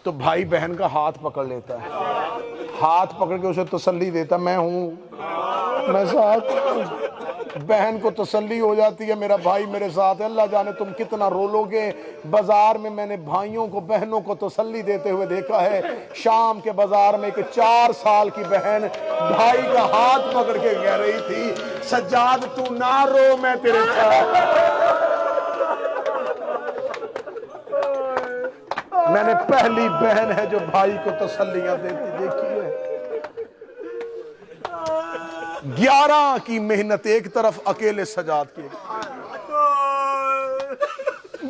تو بھائی بہن کا ہاتھ پکڑ لیتا ہے، ہاتھ پکڑ کے اسے تسلی دیتا، میں ہوں، میں ساتھ ہوں۔ بہن کو تسلی ہو جاتی ہے میرا بھائی میرے ساتھ ہے۔ اللہ جانے تم کتنا رو لو گے۔ بازار میں میں نے بھائیوں کو بہنوں کو تسلی دیتے ہوئے دیکھا ہے، شام کے بازار میں ایک 4 سال کی بہن بھائی کا ہاتھ پکڑ کے کہہ رہی تھی سجاد تو نہ رو، میں تیرے ساتھ۔ میں نے پہلی بہن ہے جو بھائی کو تسلیاں دیتی دیکھی ہے۔ 11 کی محنت ایک طرف، اکیلے سجاد کی،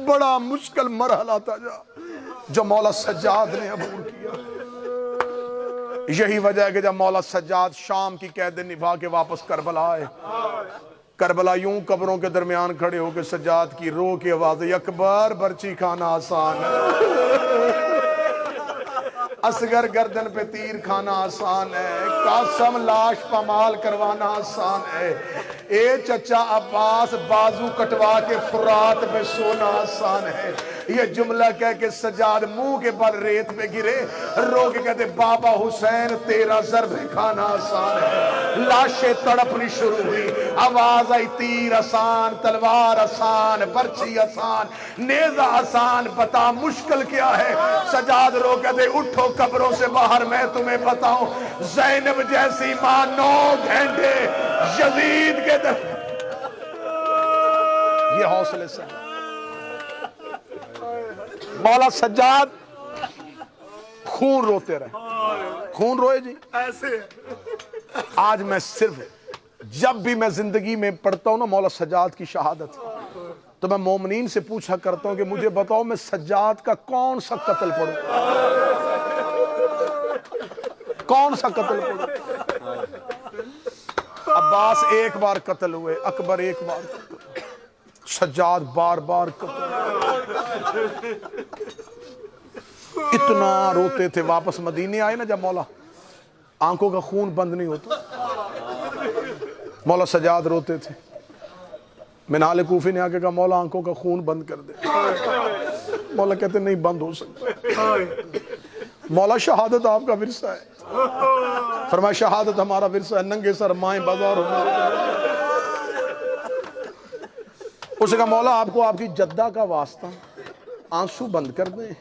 بڑا مشکل مرحلہ تھا جو مولا سجاد نے عبور کیا۔ یہی وجہ ہے کہ جب مولا سجاد شام کی قید نبھا کے واپس کربلا آئے، کربلا یوں قبروں کے درمیان کھڑے ہو کے سجاد کی رو کی آواز، اکبر برچی کھانا آسان ہے، اصغر گردن پہ تیر کھانا آسان ہے، قاسم لاش پامال کروانا آسان ہے، اے چچا عباس بازو کٹوا کے فرات پہ سونا آسان ہے۔ یہ جملہ کہہ کے سجاد منہ کے بل ریت پہ گرے، رو کے کہتے بابا حسین تیرا ضرب کھانا آسان ہے۔ لاشیں تڑپنی شروع ہوئی، آواز آئی تیر آسان، تلوار آسان، برچی آسان، نیزہ آسان، بتا مشکل کیا ہے۔ سجاد رو کہتے اٹھو قبروں سے باہر، میں تمہیں بتاؤں زینب جیسی ماں 9 گھنٹے یزید کے در یہ حوصلے سے مولا سجاد خون روتے رہے، خون روئے جی ایسے۔ آج میں صرف جب بھی میں زندگی میں پڑھتا ہوں نا مولا سجاد کی شہادت تو میں مومنین سے پوچھا کرتا ہوں کہ مجھے بتاؤ میں سجاد کا کون سا قتل پڑھوں، کون سا قتل پڑھوں۔ عباس 1 بار قتل ہوئے، اکبر 1 بار قتل ہوئے، سجاد بار بار اتنا روتے تھے. واپس مدینے آئے نا جب مولا, آنکھوں کا خون بند نہیں ہوتا. مولا سجاد روتے تھے. منال کوفی نے آ کے کہا مولا آنکھوں کا خون بند کر دے. مولا کہتے نہیں بند ہو سکتا. مولا شہادت آپ کا ورثہ ہے. فرمایا شہادت ہمارا ورثہ ہے. ننگے سر مائیں بازار ہونا. اس نے کہا مولا آپ کو آپ کی جدہ کا واسطہ, آنسو بند کر دیں.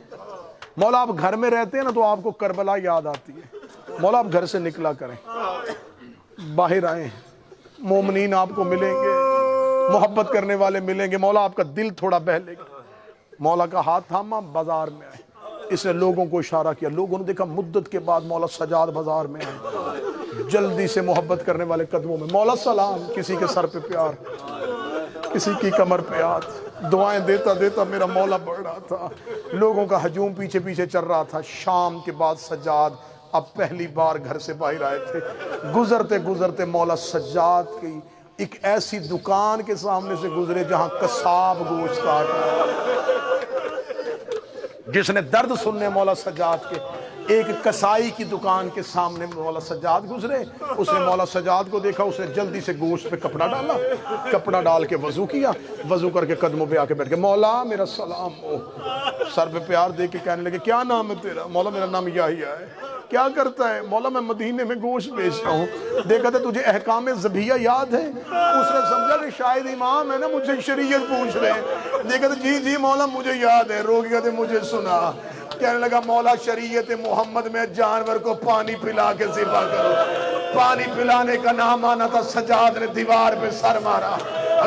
مولا آپ گھر میں رہتے ہیں نا تو آپ کو کربلا یاد آتی ہے. مولا آپ گھر سے نکلا کریں, باہر آئیں, مومنین آپ کو ملیں گے, محبت کرنے والے ملیں گے. مولا آپ کا دل تھوڑا بہلے گا. مولا کا ہاتھ تھاما, بازار میں آئے. اس نے لوگوں کو اشارہ کیا. لوگوں نے دیکھا مدت کے بعد مولا سجاد بازار میں آئے. جلدی سے محبت کرنے والے قدموں میں مولا سلام. کسی کے سر پہ پیار, کسی کی کمر پہ ہاتھ. دعائیں دیتا دیتا میرا مولا بڑھ رہا تھا. لوگوں کا ہجوم پیچھے پیچھے چل رہا تھا. شام کے بعد سجاد اب پہلی بار گھر سے باہر آئے تھے. گزرتے گزرتے مولا سجاد کی ایک ایسی دکان کے سامنے سے گزرے جہاں قصاب گوشت کاٹ رہا ہے. جس نے درد سننے مولا سجاد کے, ایک کسائی کی دکان کے سامنے مولا سجاد گزرے. اس نے مولا سجاد کو دیکھا. اس نے جلدی سے گوشت پہ کپڑا ڈالا, کپڑا ڈال کے وضو کیا. وضو کر کے قدموں پہ آ کے بیٹھ کے مولا میرا سلام. سر پہ پیار دے کے کہنے لگے کیا نام ہے تیرا؟ مولا میرا نام یحییٰ ہے. کیا کرتا ہے؟ مولا میں مدینے میں گوشت بیچتا ہوں. دیکھا تھا تجھے احکام ذبیحہ یاد ہے؟ اس نے سمجھا کہ شاید امام ہے نا, مجھے شریعت پوچھ رہے ہیں. دیکھا تھا جی جی مولا مجھے یاد ہے. رو گیا تھا مجھے سنا. کہنے لگا مولا شریعت محمد میں جانور کو پانی پلا کے ذبح کرو. پانی پلانے کا نام آنا تھا. سجاد نے دیوار پہ سر مارا.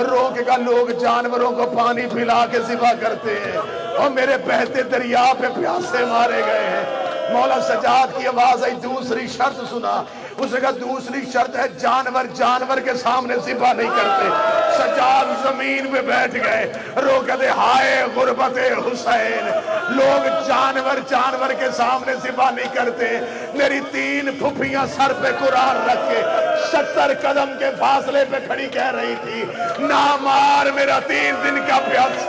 رو کے کہا لوگ جانوروں کو پانی پلا کے ذبح کرتے ہیں اور میرے بہتے دریا پہ پیاسے مارے گئے ہیں. مولا سجاد کی آواز آئی, دوسری شرط سنا. اس نے کہا دوسری شرط ہے جانور جانور کے سامنے ذبح نہیں کرتے. سجاد زمین پہ بیٹھ گئے. رو کہتے ہائے غربت حسین, لوگ جانور جانور کے سامنے ذبح نہیں کرتے. میری 3 پھپھیاں سر پہ قرآن رکھ کے 70 قدم کے فاصلے پہ کھڑی کہہ رہی تھی نہ مار میرا 3 دن کا پیاس.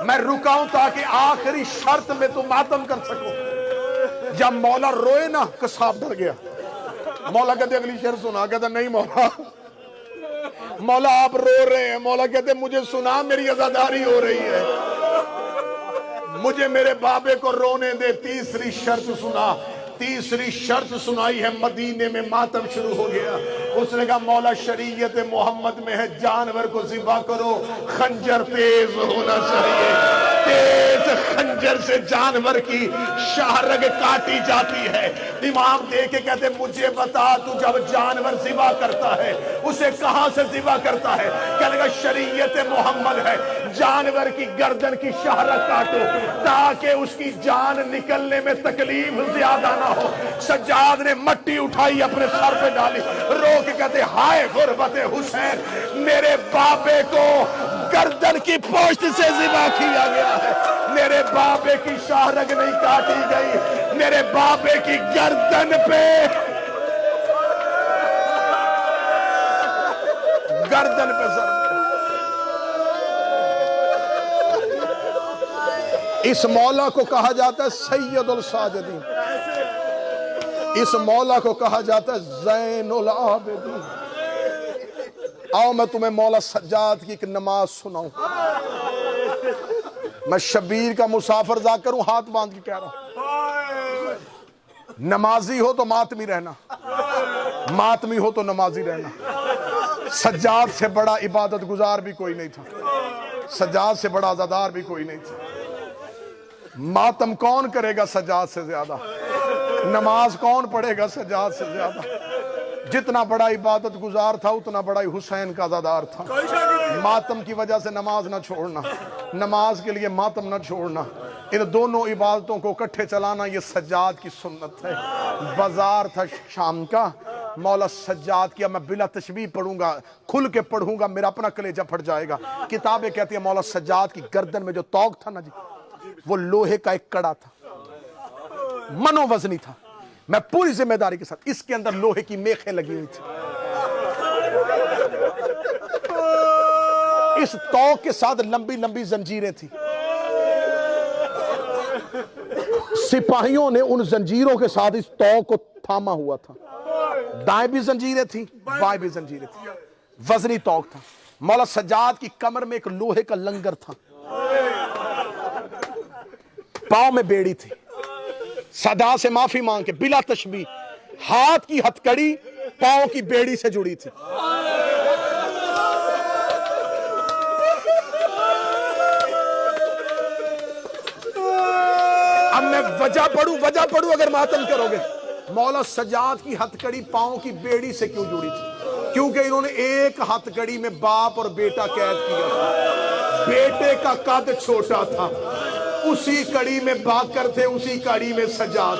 میں رکا ہوں تاکہ آخری شرط میں تو ماتم کر سکوں. جب مولا روئے نا قصاب ڈر گیا. مولا کہتے اگلی شرط سنا. کہتا نہیں مولا, مولا آپ رو رہے ہیں. مولا کہتے مجھے سنا, میری عزاداری ہو رہی ہے, مجھے میرے بابے کو رونے دے. تیسری شرط سنا. تیسری شرط سنائی ہے. مدینے میں ماتم شروع ہو گیا. اس نے کہا مولا شریعت محمد میں ہے جانور کو ذبح کرو, خنجر تیز ہونا چاہیے. تیز خنجر سے جانور کی شاہرگ کاٹی جاتی ہے. امام دے کے کہتے مجھے بتا تو جب جانور ذبح کرتا ہے اسے کہاں سے ذبح کرتا ہے؟ کہنے لگا شریعت محمد ہے جانور کی گردن کی شاہرگ کاٹو تاکہ اس کی جان نکلنے میں تکلیف زیادہ نہ ہو. سجاد نے مٹی اٹھائی اپنے سر پہ ڈالی. رو کے کہتے ہائے غربت حسین, میرے بابے کو گردن کی پوشت سے ذبح کیا گیا ہے. میرے بابے کی شاہرگ نہیں کاٹی گئی, میرے بابے کی گردن پہ سر. اس مولا کو کہا جاتا ہے سید الساجدین. اس مولا کو کہا جاتا ہے زین العابدین. آؤ میں تمہیں مولا سجاد کی ایک نماز سناؤں. میں شبیر کا مسافر ذاکر ہوں, ہاتھ باندھ کے کہہ رہا ہوں. نمازی ہو تو ماتمی رہنا, ماتمی ہو تو نمازی رہنا. سجاد سے بڑا عبادت گزار بھی کوئی نہیں تھا, سجاد سے بڑا عزادار بھی کوئی نہیں تھا. ماتم کون کرے گا سجاد سے زیادہ؟ نماز کون پڑھے گا سجاد سے زیادہ؟ جتنا بڑا عبادت گزار تھا اتنا بڑا حسین کا عزادار تھا. ماتم کی وجہ سے نماز نہ چھوڑنا, نماز کے لیے ماتم نہ چھوڑنا, ان دونوں عبادتوں کو اکٹھے چلانا یہ سجاد کی سنت ہے. بازار تھا شام کا, مولا سجاد کیا. میں بلا تشبیہ پڑھوں گا, کھل کے پڑھوں گا, میرا اپنا کلیجہ پھٹ جائے گا. کتابیں کہتی ہیں مولا سجاد کی گردن میں جو توق تھا نا جی, وہ لوہے کا ایک کڑا تھا, منو وزنی تھا. میں پوری ذمہ داری کے ساتھ, اس کے اندر لوہے کی میخیں لگی ہوئی تھی. اس توق کے ساتھ لمبی لمبی زنجیریں تھیں. سپاہیوں نے ان زنجیروں کے ساتھ اس توق کو تھاما ہوا تھا. دائیں بھی زنجیریں تھیں, بائیں بھی زنجیریں تھیں. وزنی توق تھا. مولا سجاد کی کمر میں ایک لوہے کا لنگر تھا, پاؤں میں بیڑی تھی. صدا سے معافی مانگ کے بلا تشبیہ ہاتھ کی ہتھکڑی پاؤں کی بیڑی سے جڑی تھی. اب میں وجہ پڑھوں اگر ماتم کرو گے. مولا سجاد کی ہتھکڑی پاؤں کی بیڑی سے کیوں جڑی تھی؟ کیونکہ انہوں نے ایک ہتھکڑی میں باپ اور بیٹا قید کیا تھا. بیٹے کا قد چھوٹا تھا, اسی کڑی میں باکر تھے, اسی کڑی میں سجاد.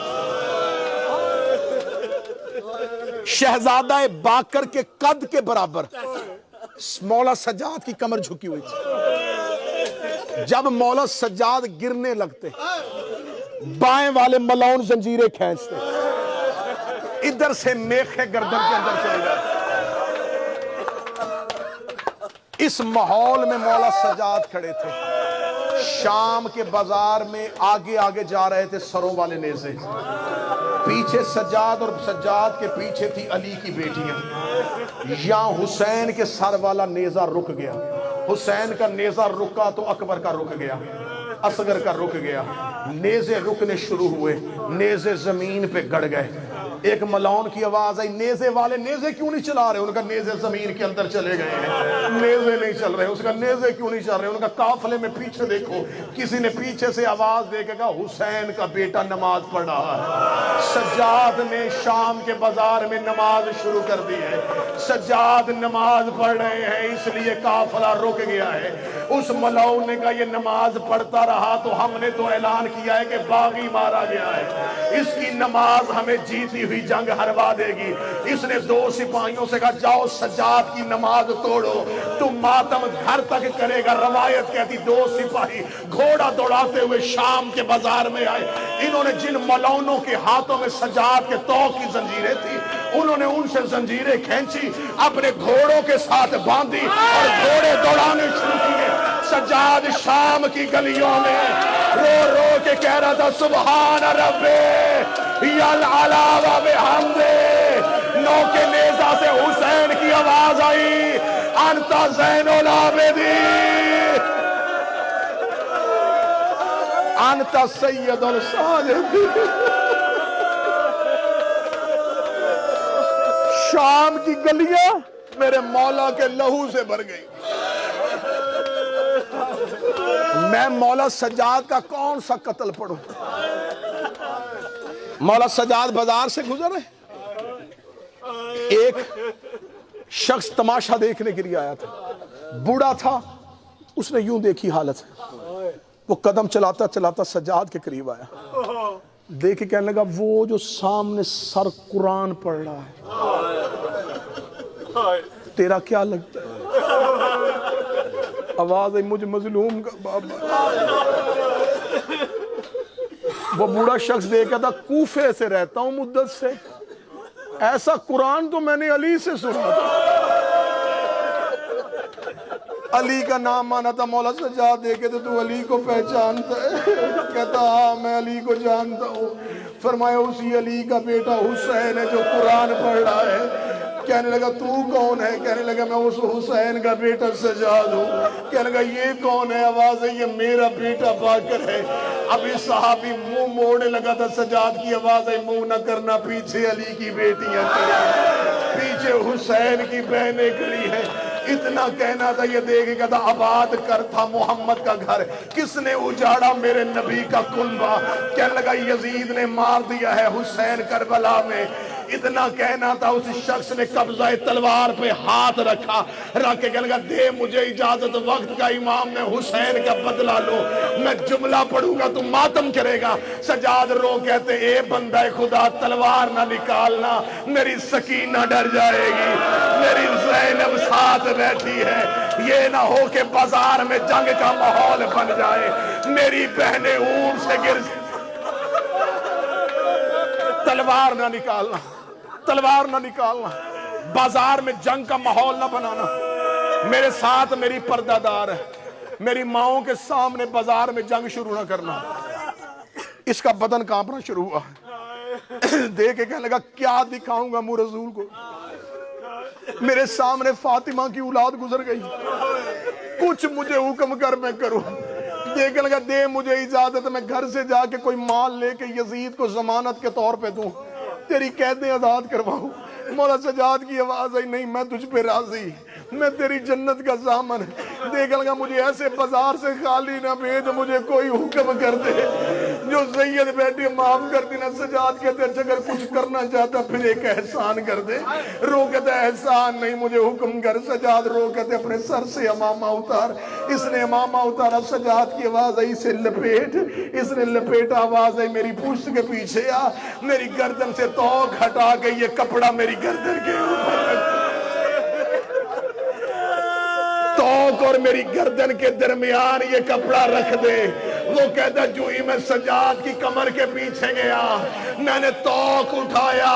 شہزادہ باکر کے قد کے برابر مولا سجاد کی کمر جھکی ہوئی تھی. جب مولا سجاد گرنے لگتے بائیں والے ملعون زنجیریں کھینچتے, ادھر سے میخے گردن کے اندر چلے جاتے. اس ماحول میں مولا سجاد کھڑے تھے. شام کے بازار میں آگے آگے جا رہے تھے سروں والے نیزے. پیچھے سجاد, اور سجاد کے پیچھے تھی علی کی بیٹیاں. یہاں حسین کے سر والا نیزہ رک گیا. حسین کا نیزہ رکا تو اکبر کا رک گیا, اصغر کا رک گیا. نیزے رکنے شروع ہوئے, نیزے زمین پہ گڑ گئے. ایک ملعون کی آواز آئی, نیزے والے نیزے کیوں نہیں چلا رہے؟ ان کا نیزے زمین کے اندر چلے گئے ہیں, نیزے نہیں چل رہے. اس کا نیزے کیوں نہیں چل رہے؟ ان کا قافلے میں پیچھے دیکھو. کسی نے پیچھے سے آواز دے کے کہا, حسین کا بیٹا نماز پڑھ رہا ہے. سجاد نے شام کے بازار میں نماز شروع کر دی ہے. سجاد نماز پڑھ رہے ہیں, اس لیے قافلہ رک گیا ہے. اس ملعون نے کہا, یہ نماز پڑھتا رہا تو ہم نے تو اعلان کیا ہے کہ باغی مارا گیا ہے, اس کی نماز ہمیں جیتی ہوئی جنگ ہروا دے گی. اس نے دو سپاہیوں سے کہا, جاؤ سجاد کی نماز توڑو, تم ماتم گھر تک کرے گا. روایت کہتی دو سپاہی گھوڑا دوڑاتے ہوئے شام کے بازار میں آئے. انہوں نے جن ملعونوں کے ہاتھوں میں سجاد کے توق کی زنجیریں تھی, انہوں نے ان سے زنجیریں کھینچی, اپنے گھوڑوں کے ساتھ باندھی اور گھوڑے دوڑانے شروع کیے. سجاد شام کی گلیوں میں رو رو کے کہہ رہا تھا, سبحان ربی یلعلا و بحمدہ. نو کے نیزہ سے حسین کی آواز آئی, انت زین العابدین, انت سید الصالحین. شام کی گلیاں میرے مولا کے لہو سے بھر گئی. میں مولا سجاد کا کون سا قتل پڑھوں؟ مولا سجاد بازار سے گزر رہے, ایک شخص تماشا دیکھنے کے لیے آیا تھا. بوڑھا تھا, اس نے یوں دیکھی حالت, وہ قدم چلاتا چلاتا سجاد کے قریب آیا. دیکھ کے کہنے لگا, وہ جو سامنے سر قرآن پڑھ رہا ہے, تیرا کیا لگتا ہے؟ آواز ہے, مجھے مظلوم کا بابا. وہ بوڑھا شخص دیکھا تھا, کوفے سے رہتا ہوں مدت سے, ایسا قرآن تو میں نے علی سے سنا تھا. علی کا نام مانا تھا. مولا سجاد دیکھے تو علی کو پہچانتا ہے؟ کہتا ہاں میں علی کو جانتا ہوں. فرمایا اسی علی کا بیٹا حسین ہے جو قرآن پڑھ رہا ہے. کہنے لگا تو کون ہے؟ کہنے لگا میں اس حسین کا بیٹا سجاد ہوں. کہنے لگا یہ کون ہے؟ آواز ہے یہ میرا بیٹا باکر ہے. ابھی صحابی منہ موڑنے لگا تھا, سجاد کی آواز ہے, منہ نہ کرنا, پیچھے علی کی بیٹیاں کھڑی ہیں, پیچھے حسین کی بہنیں کھڑی ہیں. اتنا کہنا تھا, یہ دیکھے گا تھا, آباد کر تھا محمد کا گھر, کس نے اجاڑا میرے نبی کا کنبہ؟ کہنے لگا یزید نے مار دیا ہے حسین کربلا میں. اتنا کہنا تھا, اس شخص نے قبضہ تلوار پہ ہاتھ رکھا, رکھ کے کہنے لگا دے مجھے اجازت, وقت کا امام میں حسین کا بدلہ لو, میں جملہ پڑھوں گا تو ماتم کرے گا. سجاد رو کہتے, اے بندہ خدا تلوار نہ نکالنا, میری سکینہ ڈر جائے گی, میری زینب ساتھ بیٹھی ہے, یہ نہ ہو کہ بازار میں جنگ کا ماحول بن جائے, میری بہنیں اونٹ سے گر. تلوار نہ نکالنا, تلوار نہ نکالنا, بازار میں جنگ کا ماحول نہ بنانا. میرے ساتھ میری پردہ دار ہے، میری ماؤں کے سامنے بازار میں جنگ شروع نہ کرنا۔ اس کا بدن کانپنا شروع ہوا، دیکھ کے کہنے لگا کیا دکھاؤں گا منہ رسول کو، میرے سامنے فاطمہ کی اولاد گزر گئی، کچھ مجھے حکم کر میں کروں۔ دیکھنے لگا دے مجھے اجازت، میں گھر سے جا کے کوئی مال لے کے یزید کو ضمانت کے طور پہ دوں، تیری قیدیں آزاد کرواؤں۔ مولا سجاد کی آواز آئی نہیں میں تجھ پہ راضی، میں تیری جنت کا ضامن۔ دیکھنے لگا مجھے ایسے بازار سے خالی نہ بھیج، مجھے کوئی حکم کر دے۔ جو سید بیٹی معاف کر دی نا، سجاد کہتے اچھا اگر کچھ کرنا چاہتا پھر ایک احسان کر دے۔ رو کہتے احسان نہیں مجھے حکم کر۔ سجاد رو کہتے اپنے سر سے امامہ اتار۔ اس نے امامہ اتارا، سجاد کی آواز آئی اسے لپیٹ، اس نے لپیٹا، آواز آئی میری پشت کے پیچھے آ، میری گردن سے توق ہٹا کے یہ کپڑا میری گردن کے اوپر رکھ۔ توق اور میری گردن کے درمیان یہ کپڑا رکھ دے۔ وہ کہتا جو ہی میں سجاد کی کمر کے پیچھے گیا، میں نے توق اٹھایا،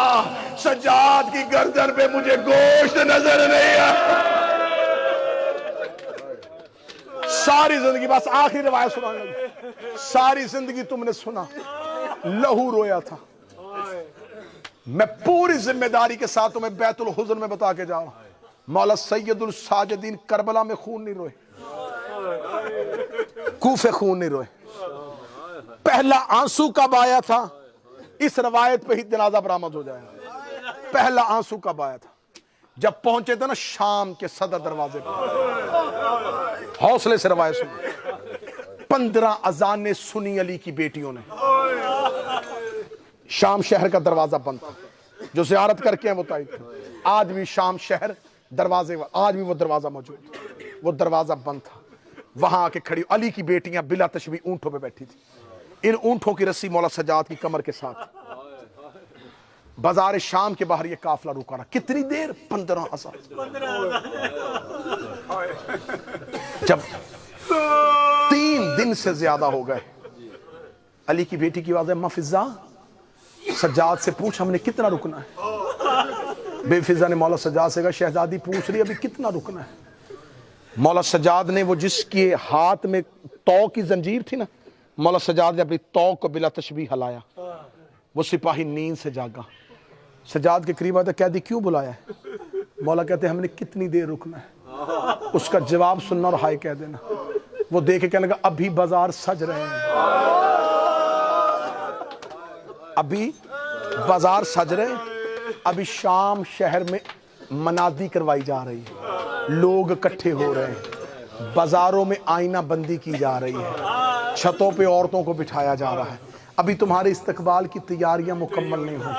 سجاد کی گردن پہ مجھے گوشت نظر نہیں آیا۔ ساری زندگی، بس آخری روایت سنانے لگا، ساری زندگی تم نے سنا لہو رویا تھا۔ میں پوری ذمہ داری کے ساتھ تمہیں بیت الحزن میں بتا کے جا رہا ہوں، مولا سید الساجدین کربلا میں خون نہیں روئے، کوفے خون نہیں روئے۔ پہلا آنسو کب آیا تھا؟ اس روایت پہ ہی جنازہ برآمد ہو جائے گا۔ پہلا آنسو کب آیا تھا؟ جب پہنچے تھے نا شام کے صدر دروازے پہ۔ حوصلے سے روایت سنو۔ 15 اذانیں سنی علی کی بیٹیوں نے۔ شام شہر کا دروازہ بند تھا، جو زیارت کر کے ہیں وہ تائید تھا۔ آج بھی شام شہر دروازے، آج بھی وہ دروازہ موجود، وہ دروازہ بند تھا۔ وہاں آ کے کھڑی علی کی بیٹیاں بلا تشبیہ اونٹوں پہ بیٹھی تھی، ان اونٹوں کی رسی مولا سجاد کی کمر کے ساتھ۔ بازار شام کے باہر یہ قافلہ رکا رہا، کتنی دیر؟ 15 ہزار۔ جب 3 دن سے زیادہ ہو گئے، علی کی بیٹی کی آواز ہے مفزا، سجاد سے پوچھ ہم نے کتنا رکنا ہے۔ بے فضا نے مولا سجاد سے کہا شہزادی پوچھ رہی ابھی کتنا رکنا ہے۔ مولا سجاد نے وہ جس کے ہاتھ میں توق کی زنجیر تھی نا، مولا سجاد نے اپنی توق کو بلا تشبیہ ہلایا۔ وہ سپاہی نیند سے جاگا، سجاد کے قریب آتا کہہ دی کیوں بلایا ہے؟ مولا کہتے ہم نے کتنی دیر رکنا ہے؟ اس کا جواب سننا اور ہائے کہہ دینا۔ وہ دیکھ کے کہنے لگا ابھی بازار سج رہے ہیں، ابھی بازار سج رہے ہیں، ابھی شام شہر میں منادی کروائی جا رہی ہے، لوگ اکٹھے ہو رہے ہیں، بازاروں میں آئینہ بندی کی جا رہی ہے، چھتوں پہ عورتوں کو بٹھایا جا رہا ہے، ابھی تمہارے استقبال کی تیاریاں مکمل نہیں ہوں۔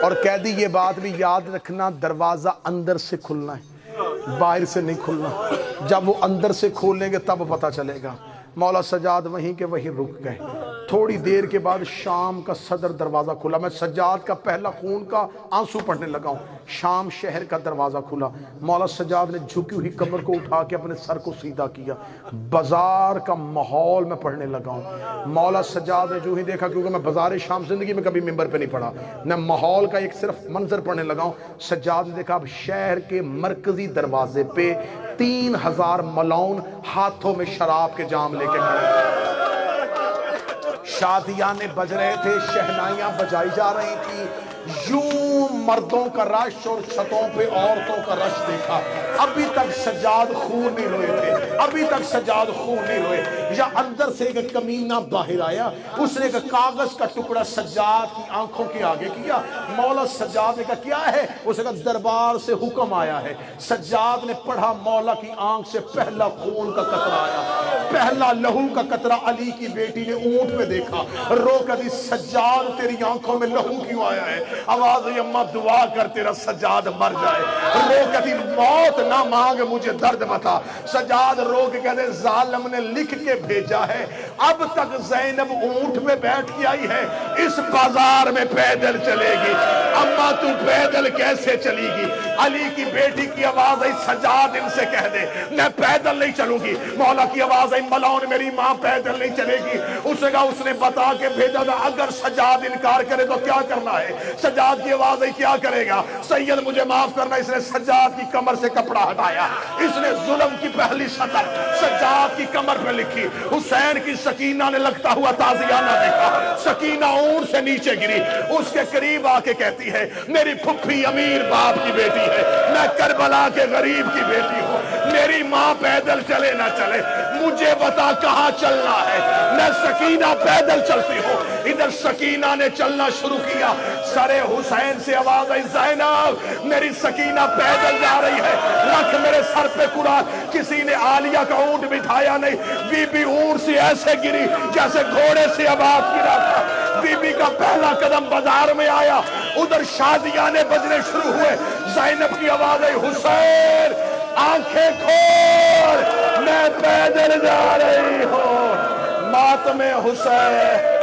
اور کہہ دی یہ بات بھی یاد رکھنا دروازہ اندر سے کھلنا ہے، باہر سے نہیں کھلنا، جب وہ اندر سے کھولیں گے تب پتہ چلے گا۔ مولا سجاد وہیں کے وہیں رک گئے۔ تھوڑی دیر کے بعد شام کا صدر دروازہ کھلا، میں سجاد کا پہلا خون کا آنسو پڑھنے لگا ہوں۔ شام شہر کا دروازہ کھلا، مولا سجاد نے جھکی ہوئی کمر کو اٹھا کے اپنے سر کو سیدھا کیا، بازار کا ماحول میں پڑھنے لگا ہوں۔ مولا سجاد نے جو ہی دیکھا، کیونکہ میں بازار شام زندگی میں کبھی ممبر پہ نہیں پڑھا، میں ماحول کا ایک صرف منظر پڑھنے لگا ہوں۔ سجاد نے دیکھا اب شہر کے مرکزی دروازے پہ 3000 ملعون ہاتھوں میں شراب کے جام لے کے کھڑے، شادیانے بج رہے تھے، شہنائیاں بجائی جا رہی تھی، یوں مردوں کا رش اور چھتوں پہ عورتوں کا رش دیکھا۔ ابھی تک سجاد خون نہیں روئے تھے، ابھی تک سجاد خون نہیں روئے۔ یا اندر سے ایک کمینہ باہر آیا، اس نے ایک کاغذ کا ٹکڑا سجاد کی آنکھوں کے آگے کیا۔ مولا سجاد نے کہا کیا ہے؟ اس نے کہا دربار سے حکم آیا ہے۔ سجاد نے پڑھا، مولا کی آنکھ سے پہلا خون کا قطرہ آیا، پہلا لہو کا قطرہ علی کی بیٹی نے اونٹ پہ دیکھا، رو کر دی سجاد تیری آنکھوں میں لہو کیوں آیا ہے؟ آواز ہوئی اماں دعا کر تیرا سجاد مر جائے۔ رو کہتی موت نہ مانگ مجھے درد بتا۔ سجاد رو کے کہتے ظالم نے لکھ کے بھیجا ہے. اب تک زینب اونٹ میں بیٹھ کے آئی ہے, اس بازار میں پیدل چلے گی. اما تو پیدل کیسے چلی گی؟ علی کی بیٹی کی آواز آئی, سجاد ان سے کہہ دے میں پیدل نہیں چلوں گی. مولا کی آواز آئی, ملعون میری ماں پیدل نہیں چلے گی. اسے کہا, اس نے بتا کے بھیجا تھا اگر سجاد انکار کرے تو کیا کرنا ہے. سجاد کی آواز آئی, کیا کرے گا؟ سید مجھے معاف کرنا. اس نے سجاد کی کمر سے کپڑا ہٹایا, اس نے ظلم کی پہلی سطر سجاد کی کمر پہ لکھی. حسین کی سکینہ نے لگتا ہوا تازیانہ دیکھا, سکینہ اونٹ سے نیچے گری. اس کے قریب آ کے کہتی ہے, میری پھپھی امیر باپ کی بیٹی ہے, میں کربلا کے غریب کی بیٹی ہوں, میری ماں پیدل چلے نہ چلے, مجھے بتا کہاں چلنا ہے. میں سکینہ پیدل چلتی ہوں. ادھر سکینہ نے چلنا شروع کیا. سر حسین سے آواز آئی, زینب میری سکینہ پیدل جا رہی ہے, رکھ میرے سر پہ قرآن. کسی نے عالیہ کا اونٹ بٹھایا نہیں, بی بی اونٹ سے ایسے گری جیسے گھوڑے سے عباد گرا تھا. بی بی کا پہلا قدم بازار میں آیا. ادھر شادیانے بجنے شروع ہوئے. زینب کی آواز آئی, حسین آنکھیں کھول, میں پیدل جا رہی ہوں. ماتم حسین